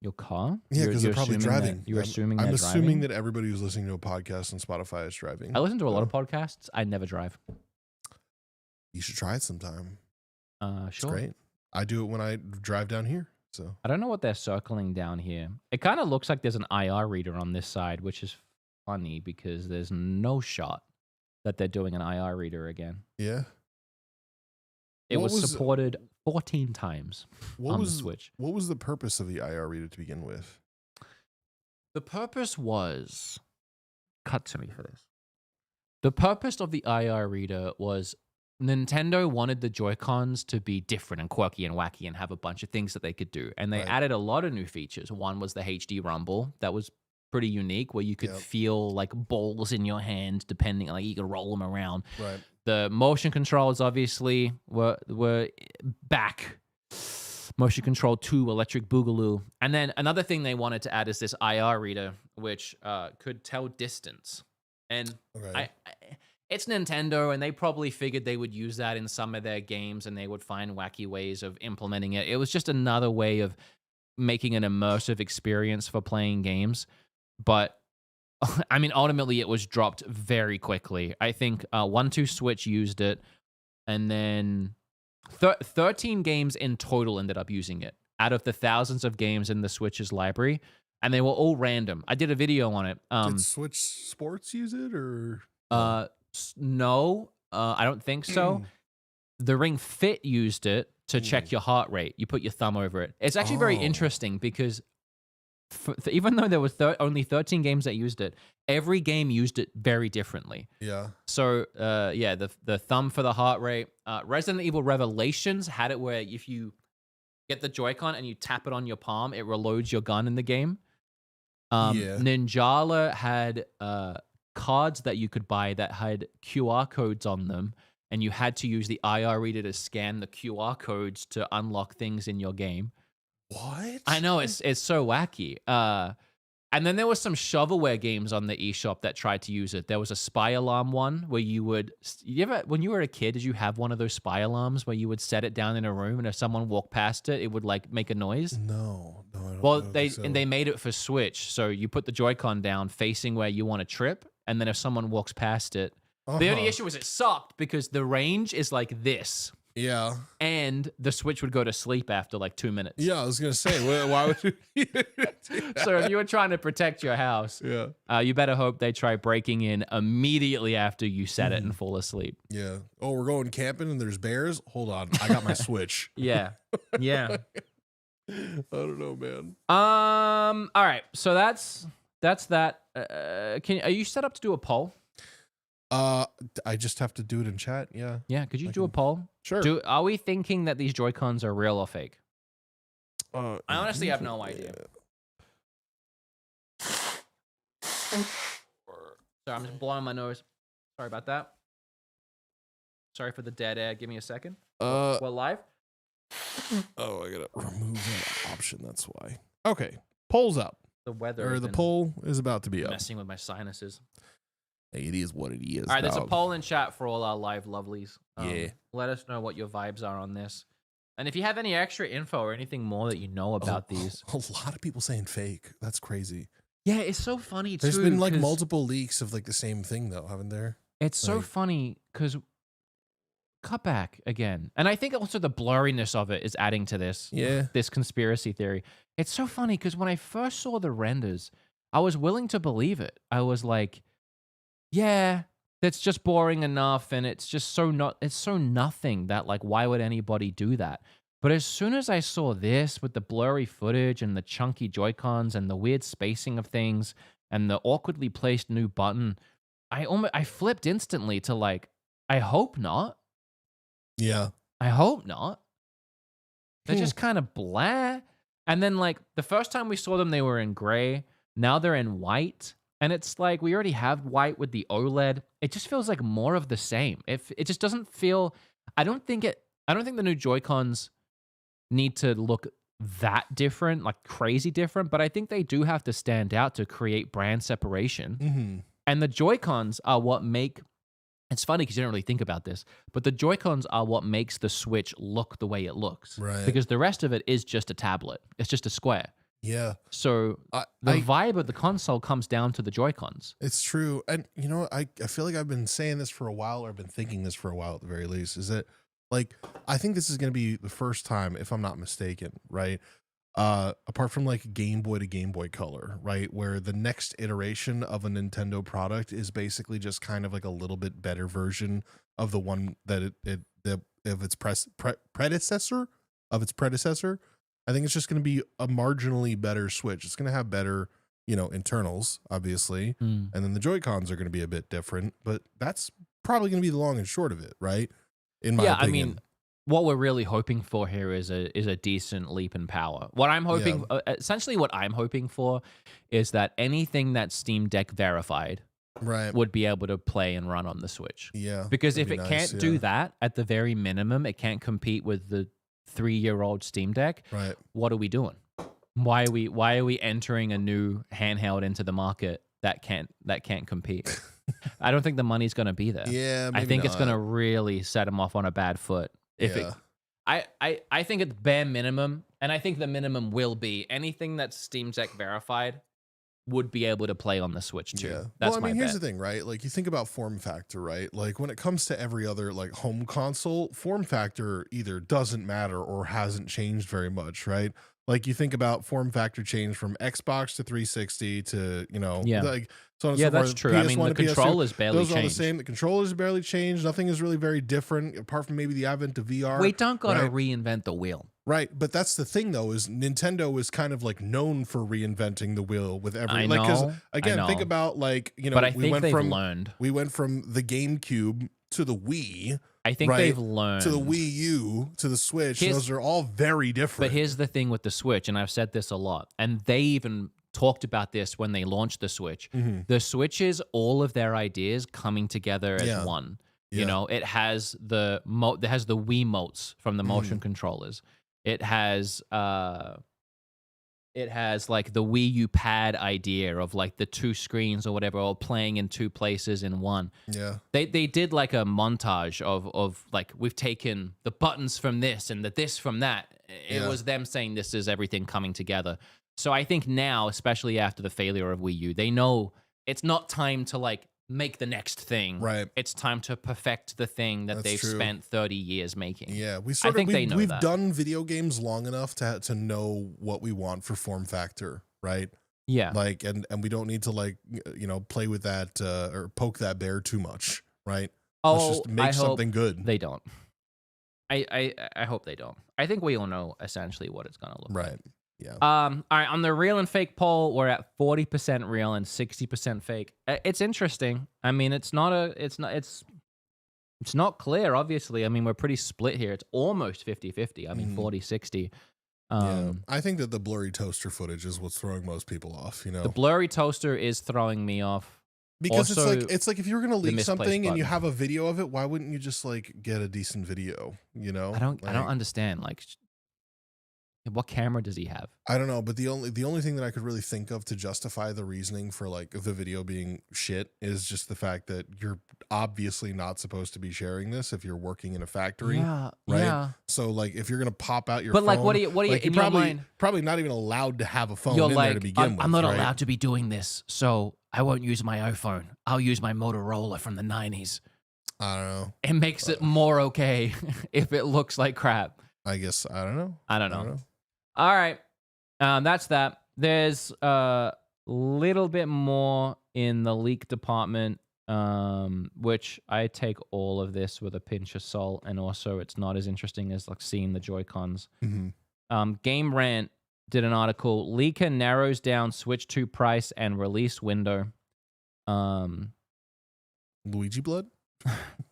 Your car?
Yeah, because they're probably driving.
You're assuming
I'm
they're
assuming
driving?
that everybody who's listening to a podcast on Spotify is driving.
I listen to a lot of podcasts. I never drive.
You should try it sometime.
Sure.
It's great. I do it when I drive down here. So
I don't know what they're circling down here. It kind of looks like there's an IR reader on this side, which is funny because there's no shot that they're doing an IR reader again.
Yeah.
It was supported 14 times on the Switch.
What was the purpose of the IR reader to begin with?
The purpose was... Cut to me for this. The purpose of the IR reader was Nintendo wanted the Joy-Cons to be different and quirky and wacky and have a bunch of things that they could do. And they added a lot of new features. One was the HD rumble. That was pretty unique, where you could feel like balls in your hand, depending, like you could roll them around.
Right.
The motion controls obviously were back. Motion Control 2, Electric Boogaloo. And then another thing they wanted to add is this IR reader, which could tell distance. And it's Nintendo, and they probably figured they would use that in some of their games, and they would find wacky ways of implementing it. It was just another way of making an immersive experience for playing games. But I mean, ultimately, it was dropped very quickly. I think 1-2 Switch used it, and then 13 games in total ended up using it out of the thousands of games in the Switch's library, and they were all random. I did a video on it.
Did Switch Sports use it, or
no? I don't think so. The Ring Fit used it to check your heart rate. You put your thumb over it. It's actually very interesting because even though there were only 13 games that used it, every game used it very differently.
Yeah.
So, the thumb for the heart rate. Resident Evil Revelations had it where if you get the Joy-Con and you tap it on your palm, it reloads your gun in the game. Ninjala had cards that you could buy that had QR codes on them, and you had to use the IR reader to scan the QR codes to unlock things in your game.
What?
I know, it's so wacky. And then there was some shovelware games on the eShop that tried to use it. There was a spy alarm one where when you were a kid, did you have one of those spy alarms where you would set it down in a room, and if someone walked past it, it would like make a noise?
No, I don't.
Well,
think so.
they made it for Switch, so you put the Joy-Con down facing where you want to trip, and then if someone walks past it, the only issue was it sucked because the range is like this.
Yeah.
And the Switch would go to sleep after like 2 minutes.
Yeah, I was gonna say, why would you?
So if you were trying to protect your house, you better hope they try breaking in immediately after you set it and fall asleep.
Yeah. Oh, we're going camping and there's bears? Hold on. I got my Switch.
Yeah.
I don't know, man.
All right. So that's that. Are you set up to do a poll?
I just have to do it in chat. Yeah.
Yeah, could you
I
do a
can-
poll?
Sure.
Are we thinking that these Joy-Cons are real or fake?
I
I honestly have no idea. Sorry, I'm just blowing my nose. Sorry about that. Sorry for the dead air. Give me a second. We're live.
Oh, I gotta remove that option. That's why. Okay, poll's up.
The weather
Or
has
the
been
poll is about to be up.
messing with my sinuses.
Hey, it is what it is.
All right, there's a
dog.
poll in chat for all our live lovelies.
Yeah.
Let us know what your vibes are on this. And if you have any extra info or anything more that you know about these.
A lot of people saying fake. That's crazy.
Yeah, it's so funny too.
There's been like
'cause
multiple leaks of like the same thing though, haven't there?
It's so
like-
funny because cut back again. And I think also the blurriness of it is adding to this.
Yeah.
This conspiracy theory. It's so funny because when I first saw the renders, I was willing to believe it. I was like, yeah, that's just boring enough. And it's just it's so nothing that like, why would anybody do that? But as soon as I saw this with the blurry footage and the chunky Joy-Cons and the weird spacing of things and the awkwardly placed new button, I flipped instantly to like, I hope not.
Yeah.
I hope not. They're
Hmm.
just kind of blah. And then like the first time we saw them, they were in gray. Now they're in white. And it's like we already have white with the OLED. It just feels like more of the same. If it just doesn't feel, I don't think the new Joy-Cons need to look that different, like crazy different, but I think they do have to stand out to create brand separation.
Mm-hmm.
And the Joy-Cons are what make, it's funny because you don't really think about this, but the Joy-Cons are what makes the Switch look the way it looks.
Right.
Because the rest of it is just a tablet. It's just a square.
Yeah.
So the vibe of the console comes down to the Joy-Cons.
It's true. And you know, I feel like I've been saying this for a while, or been thinking this for a while at the very least, is that like I think this is going to be the first time, if I'm not mistaken, right? Apart from like Game Boy to Game Boy Color, right, where the next iteration of a Nintendo product is basically just kind of like a little bit better version of the one that of its predecessor. I think it's just going to be a marginally better Switch. It's going to have better, internals, obviously, and then the Joy-Cons are going to be a bit different, but that's probably going to be the long and short of it, right? In my opinion.
I mean, what we're really hoping for here is a decent leap in power. What I'm hoping, essentially, what I'm hoping for, is that anything that's Steam Deck verified,
right,
would be able to play and run on the Switch.
Yeah,
because if it can't do that, at the very minimum, it can't compete with the 3-year-old Steam Deck.
Right.
What are we doing? Why are we entering a new handheld into the market that can't compete? I don't think the money's going to be there.
Yeah, maybe
I think
not.
it's going to really set them off on a bad foot. I think at the bare minimum, and I think the minimum will be anything that's Steam Deck verified would be able to play on the Switch too.
Yeah.
That's
well, I mean,
my
here's
bet.
the thing, right? Like you think about form factor, right? Like when it comes to every other like home console, form factor either doesn't matter or hasn't changed very much, right? Like you think about form factor change from Xbox to 360 to, like so on and so
that's
forth.
true. I mean,
PS1
the
to PS2,
controllers barely
those are all the
changed.
same. The controllers barely changed. Nothing is really very different apart from maybe the advent of VR.
We don't got to
right?
reinvent the wheel.
Right, but that's the thing though, is Nintendo is kind of like known for reinventing the wheel with every
I
like because
know,
again,
I
think
know.
about like,
But I think they've learned.
we went from the GameCube to the Wii,
I think
right,
they've learned.
to the Wii U to the Switch. Those are all very different.
But here's the thing with the Switch, and I've said this a lot, and they even talked about this when they launched the Switch.
Mm-hmm.
The Switch is all of their ideas coming together as one.
Yeah.
You know, it has the Wiimotes from the motion controllers. It has like the Wii U pad idea of like the 2 screens or whatever, or playing in 2 places in one.
Yeah.
They did like a montage of like, we've taken the buttons from this and the this from that. It was them saying this is everything coming together. So I think now, especially after the failure of Wii U, they know it's not time to like make the next thing.
Right.
It's time to perfect the thing that they've
true.
spent 30 years making.
Yeah,
Know that.
done video games long enough to know what we want for form factor, right?
Yeah.
Like and we don't need to like play with that or poke that bear too much, right? Let's just make something good.
They don't. I hope they don't. I think we all know essentially what it's gonna look like.
Right. Yeah.
All right, on the real and fake poll, we're at 40% real and 60% fake. It's interesting. I mean, it's not clear, obviously. I mean, we're pretty split here. It's almost 50-50. I mean, 40-60.
Yeah, I think that the blurry toaster footage is what's throwing most people off, you
The
know.
blurry toaster is throwing me off.
Because
Also,
it's like if you were going to leak
misplaced
something and you
button.
have a video of it, why wouldn't you just like get a decent video, you know?
I don't understand. Like, what camera does he have?
I don't know, but the only thing that I could really think of to justify the reasoning for like the video being shit is just the fact that you're obviously not supposed to be sharing this if you're working in a factory,
Yeah,
right?
yeah.
So like if you're gonna pop out your
But
phone,
like, what do you
like,
in
you're
your mind?
probably not even allowed to have a phone
You're
in
like,
there to begin with.
I'm not
right?
allowed to be doing this, so I won't use my iPhone. I'll use my Motorola from the 90s.
I don't know.
It makes it more okay if it looks like crap.
I guess I don't know.
I don't know. All right. That's that. There's a little bit more in the leak department, which I take all of this with a pinch of salt, and also it's not as interesting as like seeing the Joy-Cons. Game Rant did an article. Leaker narrows down Switch 2 price and release window.
Luigi blood?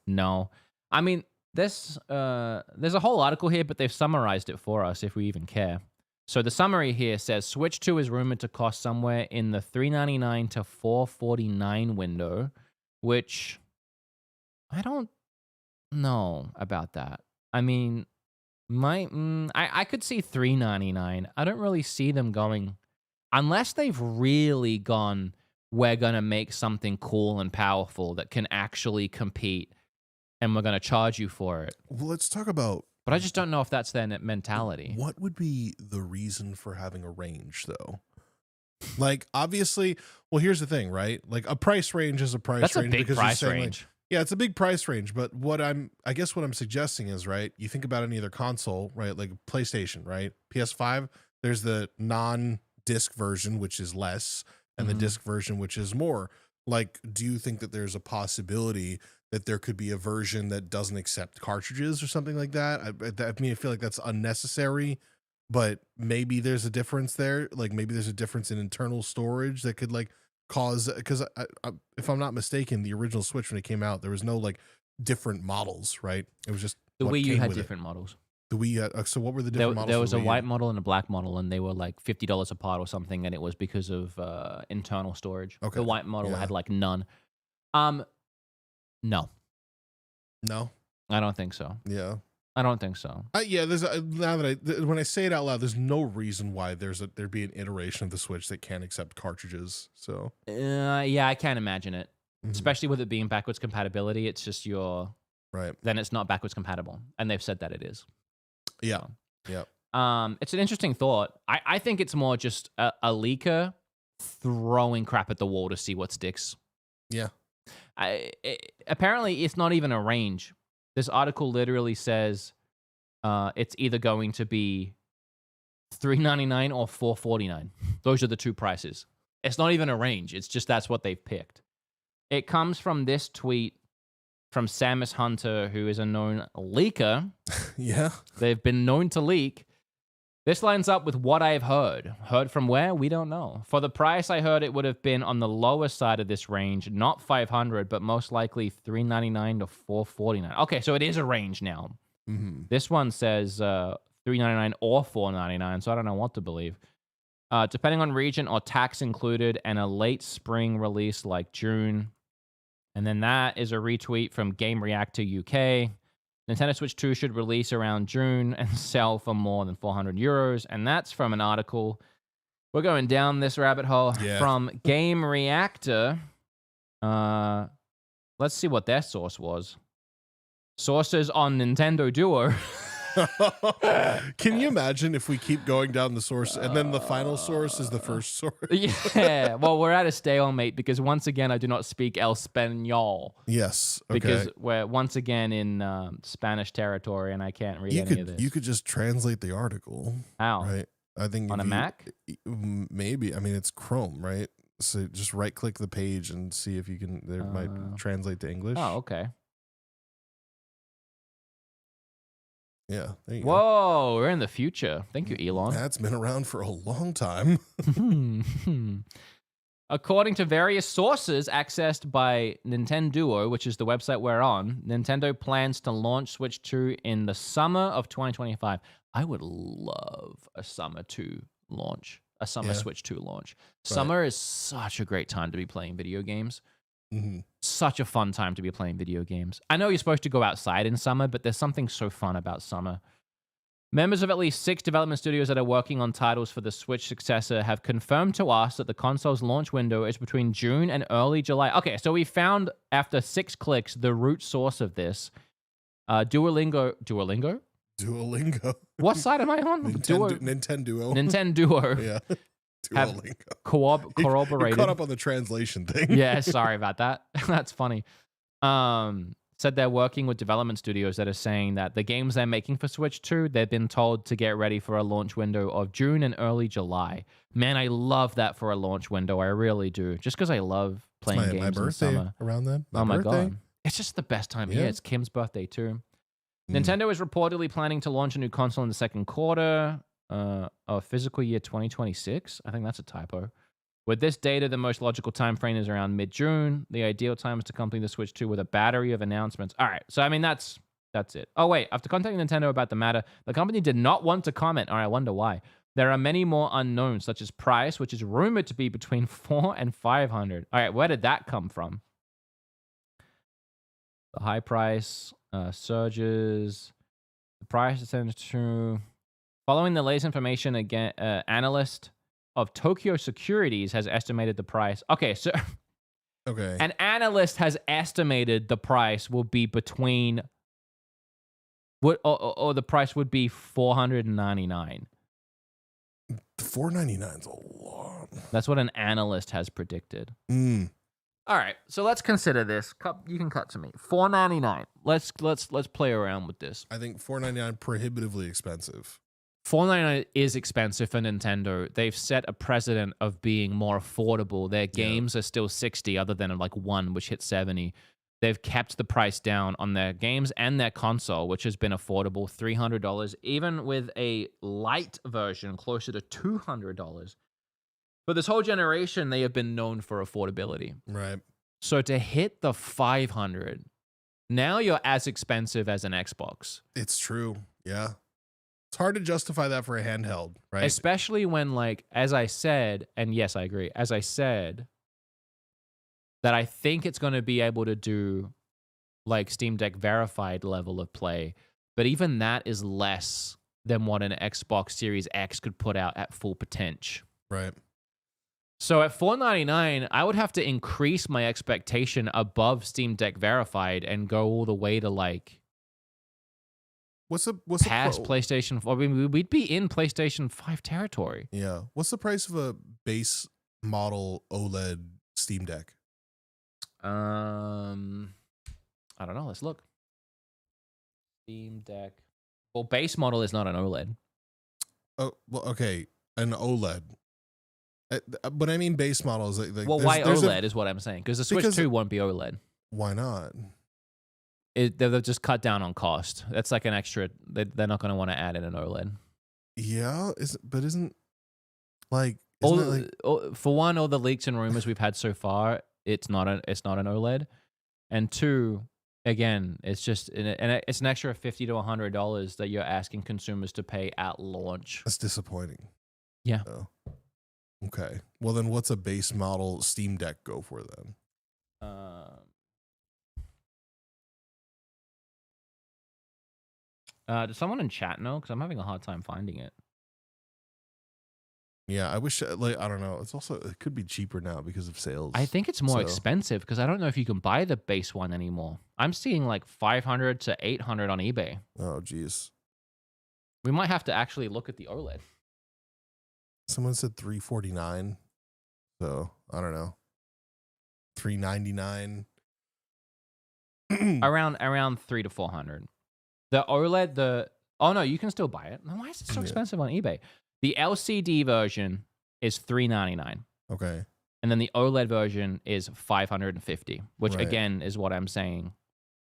No. I mean, there's a whole article here, but they've summarized it for us if we even care. So the summary here says Switch 2 is rumored to cost somewhere in the $399 to $449 window, which I don't know about that. I mean, I could see $399. I don't really see them going, unless they've really gone, we're going to make something cool and powerful that can actually compete, and we're going to charge you for it.
Well, let's talk about.
But I just don't know if that's their mentality.
What would be the reason for having a range, though? Like, obviously, well, here's the thing, right? Like, a price range is a price
That's
range.
a big
because
price
you're saying,
range.
Like, yeah, it's a big price range. But I guess what I'm suggesting is, right? You think about any other console, right? Like PlayStation, right? PS5, there's the non-disc version, which is less, and the disc version, which is more. Like, do you think that there's a possibility that there could be a version that doesn't accept cartridges or something like that? I mean, I feel like that's unnecessary, but maybe there's a difference there. Like maybe there's a difference in internal storage that could like cause, because if I'm not mistaken, the original Switch when it came out, there was no like different models, right? It was just
The
what
Wii U
came
had
with it.
different models.
The Wii, so what were the different models?
There was
for
a
the Wii
white
U?
model and a black model, and they were like $50 apart or something, and it was because of internal storage.
Okay.
The white model
Yeah.
had like none. No,
No.
I don't think so.
Yeah.
I don't think so.
Yeah. There's now that when I say it out loud, there's no reason why there'd be an iteration of the Switch that can't accept cartridges. So
Yeah, I can't imagine it.
Mhm.
Especially with it being backwards compatibility, it's just
right.
then it's not backwards compatible, and they've said that it is.
Yeah.
So.
Yeah.
It's an interesting thought. I think it's more just a leaker throwing crap at the wall to see what sticks.
Yeah.
Apparently, it's not even a range. This article literally says it's either going to be $399 or $449. Those are the two prices. It's not even a range. It's just that's what they've picked. It comes from this tweet from Samus Hunter, who is a known leaker.
Yeah.
They've been known to leak. This lines up with what I've heard. Heard from where? We don't know. For the price I heard, it would have been on the lower side of this range, not $500, but most likely $399 to $449. Okay, so it is a range now.
Mm-hmm.
This one says $399 or $499, so I don't know what to believe. Depending on region or tax included, and a late spring release like June. And then that is a retweet from Game Reactor UK. Nintendo Switch 2 should release around June and sell for more than €400. And that's from an article. We're going down this rabbit hole from Game Reactor. Let's see what their source was. Sources on Nintendo Duo.
Can you imagine if we keep going down the source and then the final source is the first source?
Yeah. Well, we're at a stalemate because once again, I do not speak El Español.
Yes. Okay.
Because we're once again in Spanish territory and I can't read any of this.
You could just translate the article.
How?
Right. I think
on a Mac?
Maybe. I mean, it's Chrome, right? So just right click the page and see if you can, there might translate to English.
Oh, okay.
Yeah. There you go.
Whoa, we're in the future. Thank you, Elon.
That's been around for a long time.
According to various sources accessed by Nintendo, which is the website we're on, Nintendo plans to launch Switch 2 in the summer of 2025. I would love a summer 2 launch, a summer Switch 2 launch. Summer is such a great time to be playing video games. Such a fun time to be playing video games. I know you're supposed to go outside in summer, but there's something so fun about summer. Members of at least 6 development studios that are working on titles for the Switch successor have confirmed to us that the console's launch window is between June and early July. Okay, so we found, after 6 clicks, the root source of this. Duolingo? What side am I on?
Nintendo.
Nintendo.
Yeah.
Have
Duolingo.
Corroborated.
You're caught up on the translation thing.
Yeah, sorry about that. That's funny. Said they're working with development studios that are saying that the games they're making for Switch 2, they've been told to get ready for a launch window of June and early July. Man, I love that for a launch window. I really do. Just because I love playing games
my birthday
in summer.
Around then.
My God. It's just the best time of year. It's Kim's birthday too. Nintendo is reportedly planning to launch a new console in the second quarter of fiscal year 2026. I think that's a typo. With this data, the most logical time frame is around mid-June. The ideal time is to complete the Switch 2 with a battery of announcements. All right, so I mean, that's it. Oh, wait, after contacting Nintendo about the matter, the company did not want to comment. All right, I wonder why. There are many more unknowns, such as price, which is rumored to be between $400 and $500. All right, where did that come from? The high price surges. The price ascends to... Following the latest information, again, analyst of Tokyo Securities has estimated the price. Okay, so an analyst has estimated the price will be between what, or the price would be $499.
$499 is a lot.
That's what an analyst has predicted. All right, so let's consider this. You can cut to me. $499. Let's play around with this.
I think $499 prohibitively expensive.
$499 is expensive for Nintendo. They've set a precedent of being more affordable. Their games are still $60, other than like one, which hit $70. They've kept the price down on their games and their console, which has been affordable, $300. Even with a light version, closer to $200. For this whole generation, they have been known for affordability.
Right.
So to hit the $500, now you're as expensive as an Xbox.
It's true. Yeah. It's hard to justify that for a handheld, right?
Especially when, like, as I said, and yes, I agree, as I said, that I think it's going to be able to do, like, Steam Deck verified level of play, but even that is less than what an Xbox Series X could put out at full potential.
Right.
So at $499, I would have to increase my expectation above Steam Deck verified and go all the way to, like,
What's
past PlayStation 4. I mean, we'd be in PlayStation 5 territory.
Yeah. What's the price of a base model OLED Steam Deck?
I don't know. Let's look. Steam Deck. Well, base model is not an OLED.
Oh, well, okay. An OLED. But I mean base models. Like,
well, why OLED is what I'm saying. Because the Switch 2 won't be OLED.
Why not?
They'll just cut down on cost. That's like an extra. They're not going to want to add in an OLED.
Yeah, isn't like
for one, all the leaks and rumors we've had so far, it's not an OLED, and two, again, it's just it's an extra $50 to $100 that you're asking consumers to pay at launch.
That's disappointing.
Yeah.
Oh. Okay. Well, then, what's a base model Steam Deck go for then?
Does someone in chat know? Because I'm having a hard time finding it.
Yeah, I wish, like, I don't know. It's also, it could be cheaper now because of sales.
I think it's more expensive because I don't know if you can buy the base one anymore. I'm seeing like $500 to $800 on eBay.
Oh, geez.
We might have to actually look at the OLED.
Someone said $349. So, I don't know. $399.
around $300 to $400. The OLED, oh no, you can still buy it. Why is it so expensive on eBay? The LCD version is $399.
Okay.
And then the OLED version is $550, which again is what I'm saying.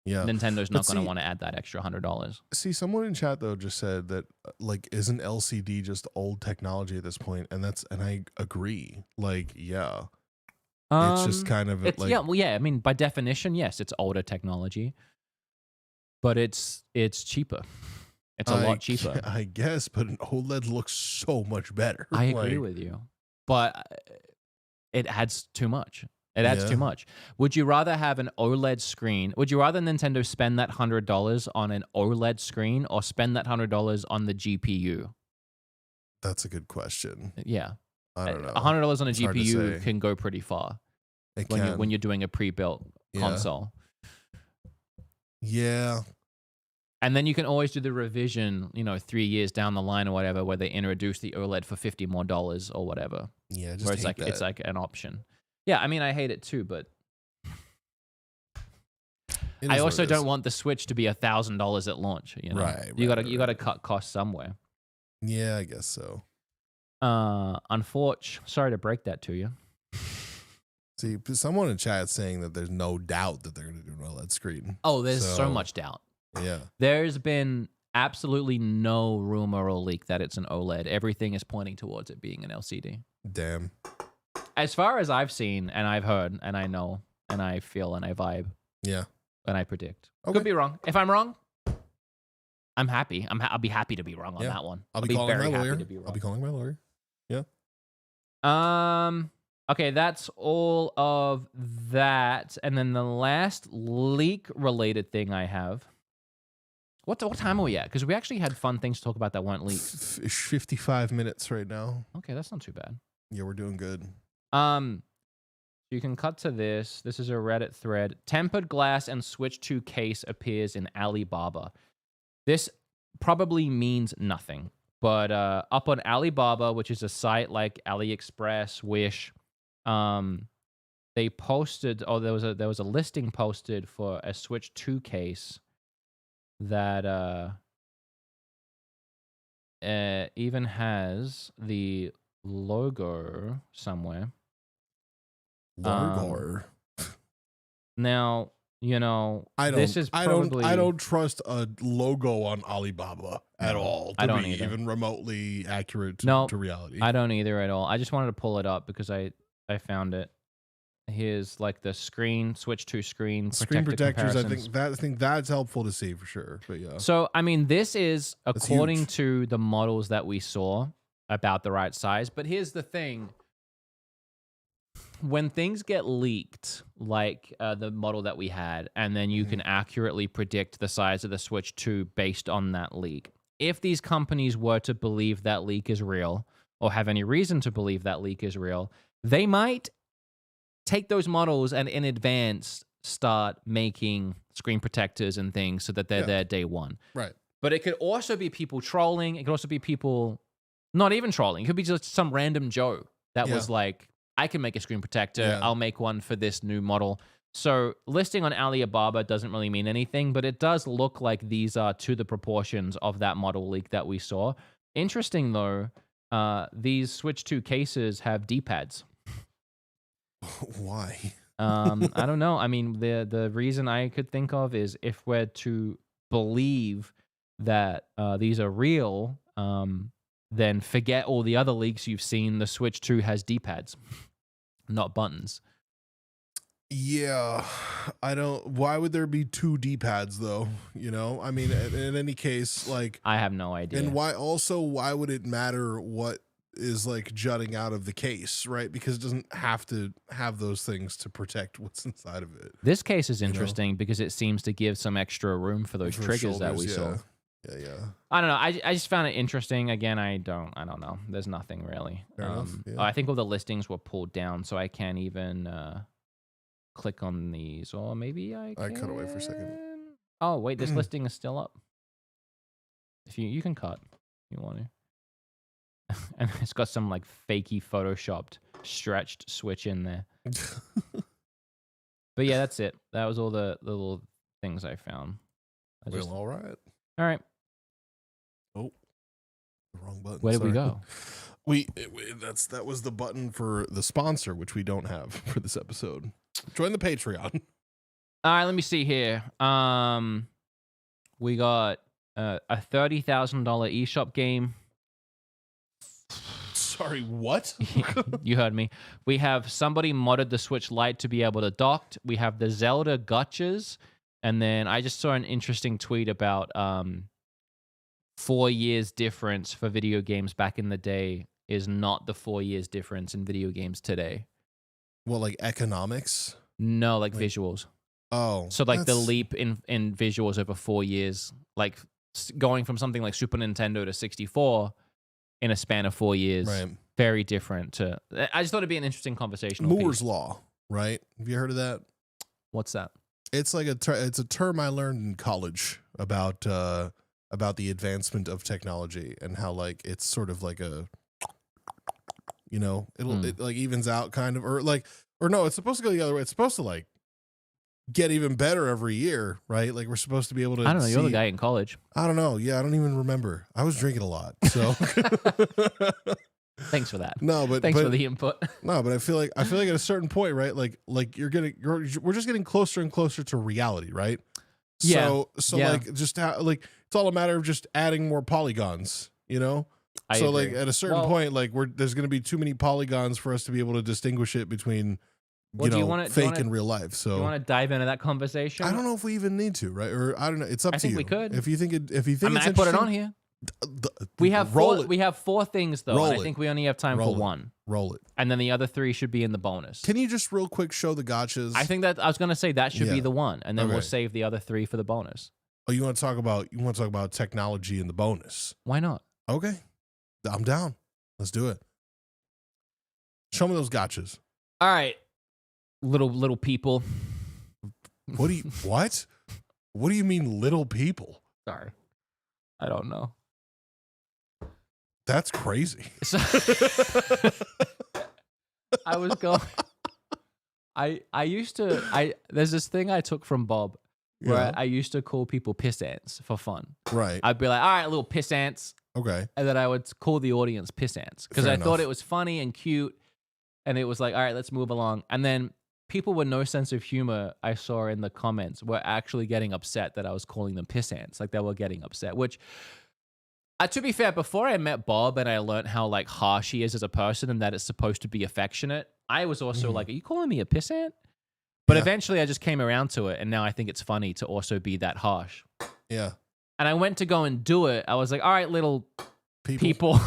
Yeah.
Nintendo's not going to
see-
want to add that extra $100.
See, someone in chat though just said that like isn't LCD just old technology at this point? And I agree. Like, yeah. It's just kind of
It's
like
I mean, by definition, yes, it's older technology, but it's cheaper. It's a lot cheaper.
I guess, but an OLED looks so much better.
I agree with you, but it adds too much. It adds too much. Would you rather have an OLED screen? Would you rather Nintendo spend that $100 on an OLED screen or spend that $100 on the GPU?
That's a good question.
Yeah.
I don't know.
$100 on a
It's hard to
GPU
say.
can go pretty far when you're doing a pre-built console.
Yeah.
And then you can always do the revision, 3 years down the line or whatever, where they introduce the OLED for $50 more or whatever.
Yeah, just
where it's
hate
like
that.
it's like an option. Yeah, I mean I hate it too, but I also don't want the Switch to be $1,000 at launch.
Right.
You gotta cut costs somewhere.
Yeah, I guess so.
Unfortunately, sorry to break that to you.
See, someone in chat saying that there's no doubt that they're going to do an OLED screen.
Oh, there's so
So-
much doubt.
Yeah.
There's been absolutely no rumor or leak that it's an OLED. Everything is pointing towards it being an LCD.
Damn.
As far as I've seen and I've heard and I know and I feel and I vibe
Yeah.
and I predict.
Okay.
Could be wrong. If I'm wrong, I'm happy. I'll be happy to be wrong on that one.
I'll be calling
very
my
happy
lawyer.
to be wrong.
I'll be calling my lawyer. Yeah.
Okay, that's all of that. And then the last leak related thing I have. What time are we at? Because we actually had fun things to talk about that weren't leaked.
55 minutes right now.
Okay, that's not too bad.
Yeah, we're doing good.
You can cut to this. This is a Reddit thread. Tempered glass and Switch 2 case appears in Alibaba. This probably means nothing, but up on Alibaba, which is a site like AliExpress, Wish, they posted. Oh, there was a listing posted for a Switch 2 case that even has the logo somewhere.
Logo.
Now, this is probably...
I don't trust a logo on Alibaba at all.
I
To
don't
be
either.
even remotely accurate
No,
to reality.
I don't either at all. I just wanted to pull it up because I found it. Here's like the Switch 2 screen
protectors. I
comparisons.
think that's helpful to see for sure. But yeah.
So, I mean, this is
That's
according
huge.
to the models that we saw about the right size. But here's the thing. When things get leaked, like the model that we had, and then you can accurately predict the size of the Switch 2 based on that leak, if these companies were to believe that leak is real or have any reason to believe that leak is real, they might take those models and in advance start making screen protectors and things so that they're there day one.
Right.
But it could also be people trolling. It could also be people not even trolling. It could be just some random Joe that was like, I can make a screen protector.
Yeah.
I'll make one for this new model. So listing on Alibaba doesn't really mean anything, but it does look like these are to the proportions of that model leak that we saw. Interesting though, these Switch 2 cases have D-pads.
Why?
I don't know. I mean, the reason I could think of is if we're to believe that these are real, then forget all the other leaks you've seen. The Switch 2 has D-pads, not buttons.
Yeah, I don't. Why would there be two D-pads though? I mean, in any case, like,
I have no idea.
and why would it matter what is like jutting out of the case, right? Because it doesn't have to have those things to protect what's inside of it.
This case is interesting because it seems to give some extra room for those
For
triggers that we
shoulders,
saw.
Yeah.
I don't know. I just found it interesting. Again, I don't know. There's nothing really.
Fair enough, yeah.
I think all the listings were pulled down, so I can't even click on these. Or maybe I can.
I cut away for a second.
Oh wait, this listing is still up. If you can cut, if you want to. And it's got some like fakey photoshopped stretched Switch in there. But yeah, that's it. That was all the little things I found.
All right.
All right.
Oh, the wrong button.
Where did we
Sorry.
go?
That was the button for the sponsor, which we don't have for this episode. Join the Patreon.
All right, let me see here. We got a $30,000 eShop game.
Sorry, what?
You heard me. We have somebody modded the Switch Lite to be able to dock. We have the Zelda gotchas. And then I just saw an interesting tweet about 4 years difference for video games back in the day is not the 4 years difference in video games today.
Well, like economics?
No, like visuals.
Oh.
So like the leap in visuals over 4 years, like going from something like Super Nintendo to 64 in a span of 4 years,
right.
Very different. I just thought it'd be an interesting conversation.
Moore's Law, right? Have you heard of that?
What's that?
It's like it's a term I learned in college about the advancement of technology and how like it's sort of like a, you know, it like evens out kind of, or no, it's supposed to go the other way. It's supposed to like get even better every year, right? Like we're supposed to be able to.
I don't know. You're the guy in college.
I don't know. Yeah, I don't even remember. I was drinking a lot, so.
Thanks for that.
No, but
thanks for the input.
No, but I feel like at a certain point, right? Like we're just getting closer and closer to reality, right?
Yeah.
So like just like it's all a matter of just adding more polygons, you know.
I agree.
Like at a certain point, like there's going to be too many polygons for us to be able to distinguish it between fake and real life. So
you want to dive into that conversation?
I don't know if we even need to, right? Or I don't know. It's up to you.
I think we could.
If you think I mean,
I put it on here. We have four things though. And I think we only have time for one.
Roll it.
And then the other three should be in the bonus.
Can you just real quick show the gotchas?
I think that I was going to say that should be the one, and then we'll save the other three for the bonus.
Oh, you want to talk about technology in the bonus?
Why not?
Okay, I'm down. Let's do it. Show me those gotchas.
All right, little people.
What do you mean, little people?
Sorry, I don't know.
That's crazy.
So, I was going. There's this thing I took from Bob where I used to call people piss ants for fun.
Right.
I'd be like, all right, little piss ants.
Okay.
And then I would call the audience piss ants because I thought it was funny and cute. And it was like, all right, let's move along. And then people with no sense of humor, I saw in the comments, were actually getting upset that I was calling them piss ants. Like they were getting upset, which, to be fair, before I met Bob and I learned how like harsh he is as a person and that it's supposed to be affectionate, I was also like, are you calling me a piss ant? But eventually I just came around to it. And now I think it's funny to also be that harsh.
Yeah.
And I went to go and do it. I was like, all right, little people.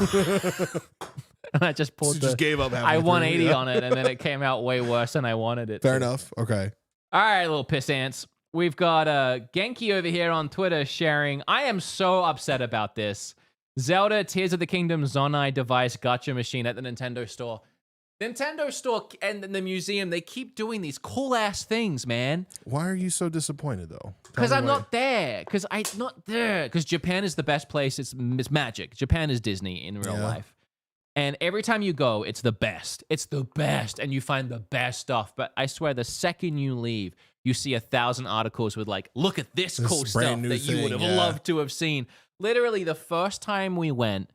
And I just pulled
just gave up.
I 180 on it, and then it came out way worse than I wanted it.
Fair enough. Okay.
All right, little piss ants. We've got Genki over here on Twitter sharing. I am so upset about this. Zelda Tears of the Kingdom Zonai device gotcha machine at the Nintendo store. Nintendo store and the museum, they keep doing these cool ass things, man.
Why are you so disappointed though?
Because I'm not there. Because I'm not there. Because Japan is the best place. It's magic. Japan is Disney in real life. And every time you go, it's the best. It's the best. And you find the best stuff. But I swear, the second you leave, you see 1,000 articles with like, look at this cool stuff that you would have loved to have seen. Literally, the first time we went,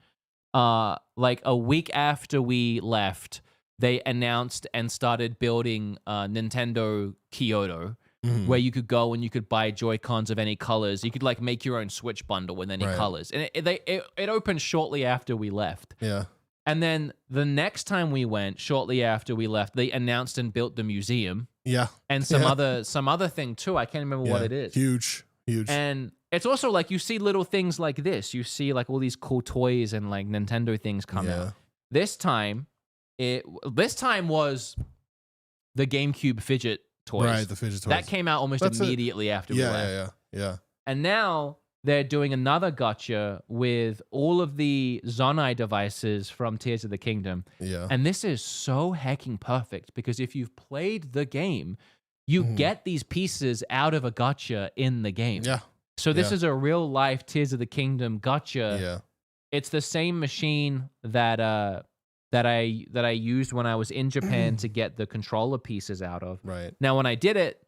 like a week after we left, they announced and started building Nintendo Kyoto, where you could go and you could buy Joy-Cons of any colors. You could like make your own Switch bundle with any colors. And it opened shortly after we left.
Yeah.
And then the next time we went, shortly after we left, they announced and built the museum.
Yeah.
And some other thing too. I can't remember what it is.
Huge.
And it's also like you see little things like this. You see like all these cool toys and like Nintendo things come out. This time was the GameCube fidget toys.
Right, the fidget toys.
That came out almost immediately after we left.
Yeah.
And now they're doing another gotcha with all of the Zonai devices from Tears of the Kingdom.
Yeah.
And this is so hecking perfect because if you've played the game, you get these pieces out of a gotcha in the game.
Yeah.
So this is a real life Tears of the Kingdom gotcha.
Yeah.
It's the same machine that I used when I was in Japan to get the controller pieces out of.
Right.
Now, when I did it,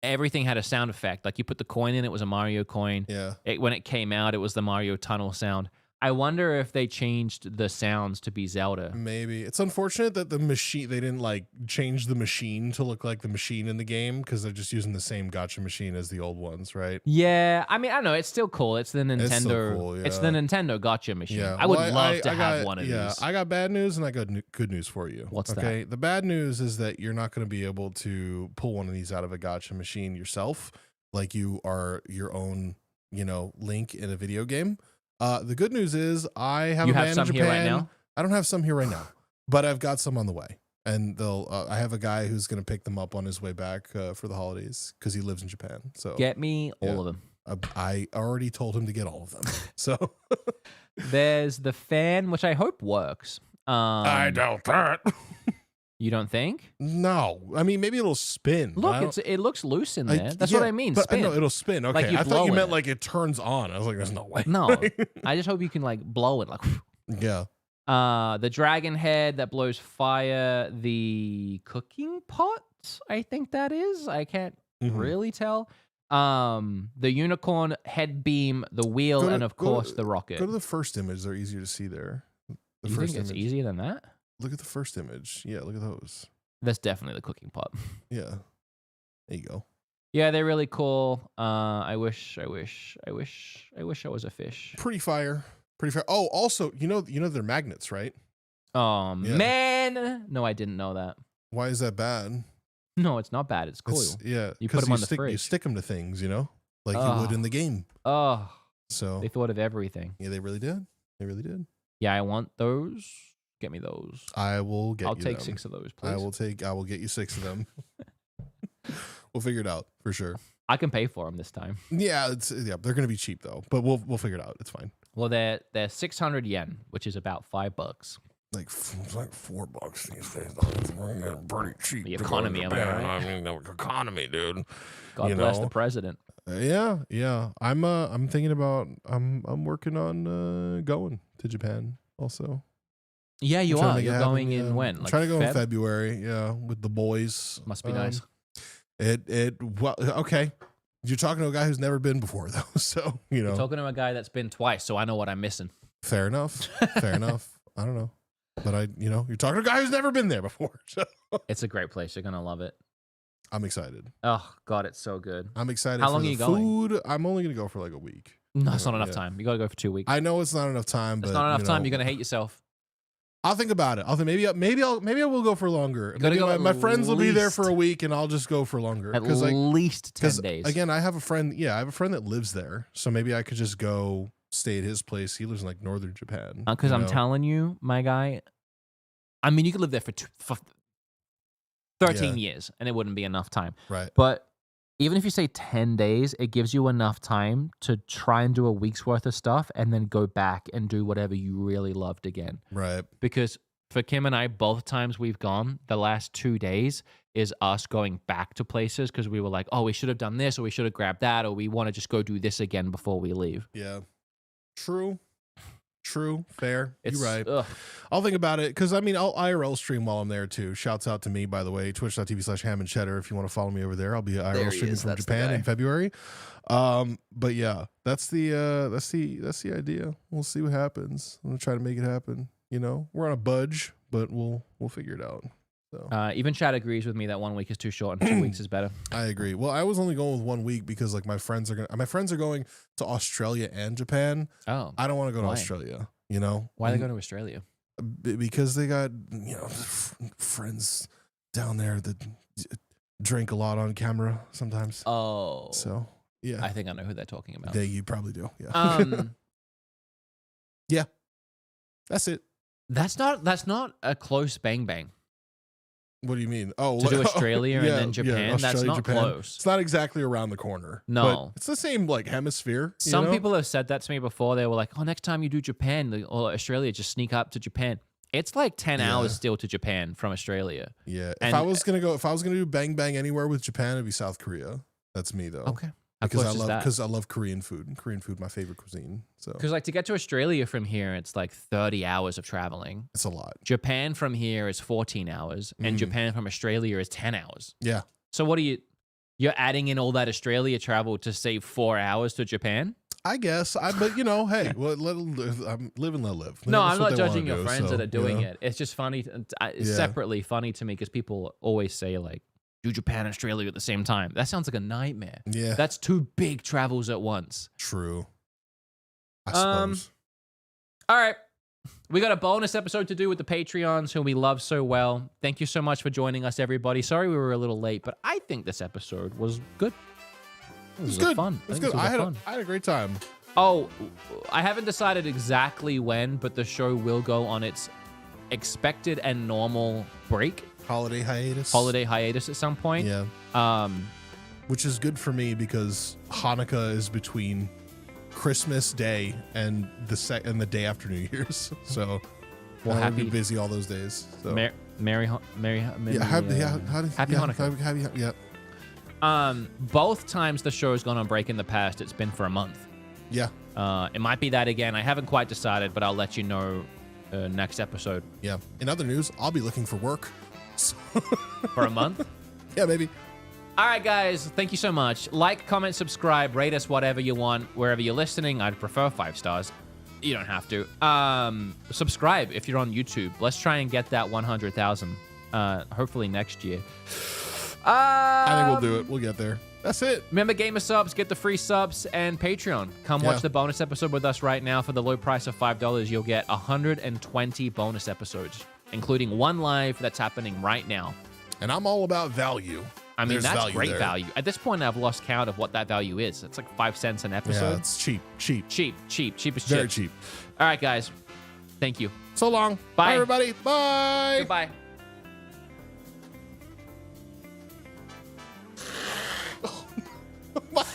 everything had a sound effect. Like you put the coin in, it was a Mario coin.
Yeah.
When it came out, it was the Mario tunnel sound. I wonder if they changed the sounds to be Zelda.
Maybe. It's unfortunate that the machine, they didn't like change the machine to look like the machine in the game because they're just using the same gacha machine as the old ones, right?
Yeah, I mean, I don't know. It's still cool. It's the Nintendo.
It's still cool,
It's the
yeah.
Nintendo gotcha machine.
Yeah.
I would
Well,
love to
I
have
got-
one of
yeah,
these.
I got bad news and I got good news for you.
What's
okay? The bad news is that you're not going to be able to pull one of these out of a gacha machine yourself, like you are your own, Link in a video game. The good news is I have
You
a
have
man
some
in
here
Japan.
right now?
I don't have some here right now, but I've got some on the way. And they'll. I have a guy who's going to pick them up on his way back for the holidays because he lives in Japan. So
Get me all
Yeah.
of them.
I already told him to get all of them. So
There's the fan, which I hope works.
I doubt that.
You don't think?
No, I mean maybe it'll spin. but I
Look,
don't-
it looks loose in there. That's what
yeah,
I mean.
But
Spin.
no, it'll spin. Okay,
Like you
I thought
blow
you
in
meant
it.
like it turns on. I was like, there's no way.
No, I just hope you can like blow it. Like,
Yeah.
the dragon head that blows fire. The cooking pot. I think that is. I can't
Mhm.
really tell. The unicorn head beam, the wheel,
Go to-
and of
go to-
course the rocket.
Go to the first image. They're easier to see there. The
you
first
think it's
image.
easier than that?
Look at the first image. Yeah, look at those.
That's definitely the cooking pot.
Yeah. There you go.
Yeah, they're really cool. I wish I was a fish.
Pretty fire. Pretty fire. Oh, also, they're magnets, right?
Oh
Yeah.
man, no, I didn't know that.
Why is that bad?
No, it's not bad. It's cool.
Yeah.
You put
'cause
'em on the
stick, You
fridge.
stick them to things, like you would in the game.
Oh,
So
they thought of everything.
yeah, they really did. They really did.
Yeah, I want those. Get me those.
I will get.
I'll
you
take
them.
6 of those, please.
I will get you 6 of them. We'll figure it out for sure.
I can pay for them this time.
Yeah, they're gonna be cheap though, but we'll figure it out. It's fine.
Well, they're 600 yen, which is about $5.
Like it's like $4 these days. Pretty cheap.
The
to go to
economy, am I
Japan.
right?
I mean, the economy, dude.
God
You
bless the
know?
president.
Yeah. I'm thinking about. I'm working on going to Japan also.
Yeah, you
I'm trying to
are.
make it
You're
happen,
going in
yeah.
when?
I'm
Like
trying to go in
Feb?
February. Yeah, with the boys.
Must be nice.
Well, okay. You're talking to a guy who's never been before though, so
You're talking to a guy that's been twice, so I know what I'm missing.
Fair enough. Fair enough. I don't know. But you're talking to a guy who's never been there before. So
It's a great place. You're gonna love it.
I'm excited.
Oh God, it's so good.
I'm excited
How
for
long
the
are you going?
food. I'm only going to go for like a week.
No, it's not enough
Yeah.
time. You gotta go for 2 weeks.
I know it's not enough time,
It's
but
not enough time. You're gonna hate yourself.
I'll think about it. I'll think maybe I will go for longer.
gotta
Maybe
go
my
at
friends will be there for a
least-
week and I'll just go for longer.
At
Because
least 10 days.
again, I have a friend. Yeah, I have a friend that lives there. So maybe I could just go stay at his place. He lives in like northern Japan.
Because
you
I'm
know?
telling you, my guy. I mean, you could live there for 13 years, and it wouldn't be enough time.
Right.
But even if you say 10 days, it gives you enough time to try and do a week's worth of stuff, and then go back and do whatever you really loved again.
Right.
Because for Kim and I, both times we've gone, the last 2 days is us going back to places because we were like, oh, we should have done this, or we should have grabbed that, or we want to just go do this again before we leave.
Yeah. True. Fair.
It's,
You're right.
ugh.
I'll think about it because I'll IRL stream while I'm there too. Shouts out to me, by the way, twitch.tv/hamandcheddar. If you want to follow me over there, I'll be IRL
There he
streaming
is.
from
That's the
Japan
guy.
in February. But yeah, that's the idea. We'll see what happens. I'm gonna try to make it happen. We're on a budge, but we'll figure it out. So
Even Chad agrees with me that 1 week is too short and 2 weeks is better.
I agree. Well, I was only going with 1 week because like my friends are going to Australia and Japan.
Oh.
I don't want to go to
Why?
Australia.
Why are they going to Australia?
Because they got friends down there that drink a lot on camera sometimes.
Oh.
So yeah,
I think I know who they're talking about.
you probably do. Yeah,
Um,
that's it.
that's not a close bang bang.
What do you mean? Oh,
To do Australia and
yeah,
then Japan, that's
Australia,
not
Japan.
close.
It's not exactly around the corner.
No.
but it's the same like hemisphere.
Some people have said that to me before. They were like, "Oh, next time you do Japan or Australia, just sneak up to Japan." It's like 10
Yeah.
hours still to Japan from Australia.
Yeah, if
And-
I was gonna do bang bang anywhere with Japan, it'd be South Korea. That's me though.
Okay. How
Because
close is that?
because I love Korean food. Korean food, my favorite cuisine. So
Because like to get to Australia from here, it's like 30 hours of traveling.
it's a lot.
Japan from here is 14 hours, and
Mhm.
Japan from Australia is 10 hours.
Yeah.
So what are you're adding in all that Australia travel to save 4 hours to Japan?
I guess. But hey, well, I'm live and let live.
No,
That's
I'm
what
not
they wanna
judging your
do,
friends
so,
that are doing it. It's just funny. It's separately funny to me because people always say like, do Japan and Australia at the same time. That sounds like a nightmare.
Yeah.
That's 2 big travels at once.
True. I suppose.
All right. We got a bonus episode to do with the Patreons who we love so well. Thank you so much for joining us, everybody. Sorry we were a little late, but I think this episode was good.
It was good.
Fun.
It was good. I had a great time.
Oh, I haven't decided exactly when, but the show will go on its expected and normal break.
Holiday hiatus
at some point.
Yeah. Which is good for me because Hanukkah is between Christmas Day and the day after New Year's. So I'll be busy all those days. So.
Merry
happy Hanukkah.
Yeah. Both times the show has gone on break in the past, it's been for a month.
Yeah.
It might be that again. I haven't quite decided, but I'll let you know next episode.
Yeah. In other news, I'll be looking for work.
For a month?
Yeah, maybe.
All right, guys. Thank you so much. Like, comment, subscribe, rate us whatever you want, wherever you're listening. I'd prefer 5 stars. You don't have to. Subscribe if you're on YouTube. Let's try and get that 100,000. Hopefully next year.
I think we'll do it. We'll get there. That's it.
Remember, Gamer Subs, get the free subs, and Patreon. Come watch the bonus episode with us right now. For the low price of $5, you'll get 120 bonus episodes, including 1 live that's happening right now.
And I'm all about value.
I mean, that's
value
great
there.
Value. At this point, I've lost count of what that value is. It's like 5 cents an episode.
Yeah, it's cheap.
Cheap as
Very
chips.
cheap.
All right, guys. Thank you.
So long.
Bye.
Bye, everybody. Bye.
Goodbye.
What?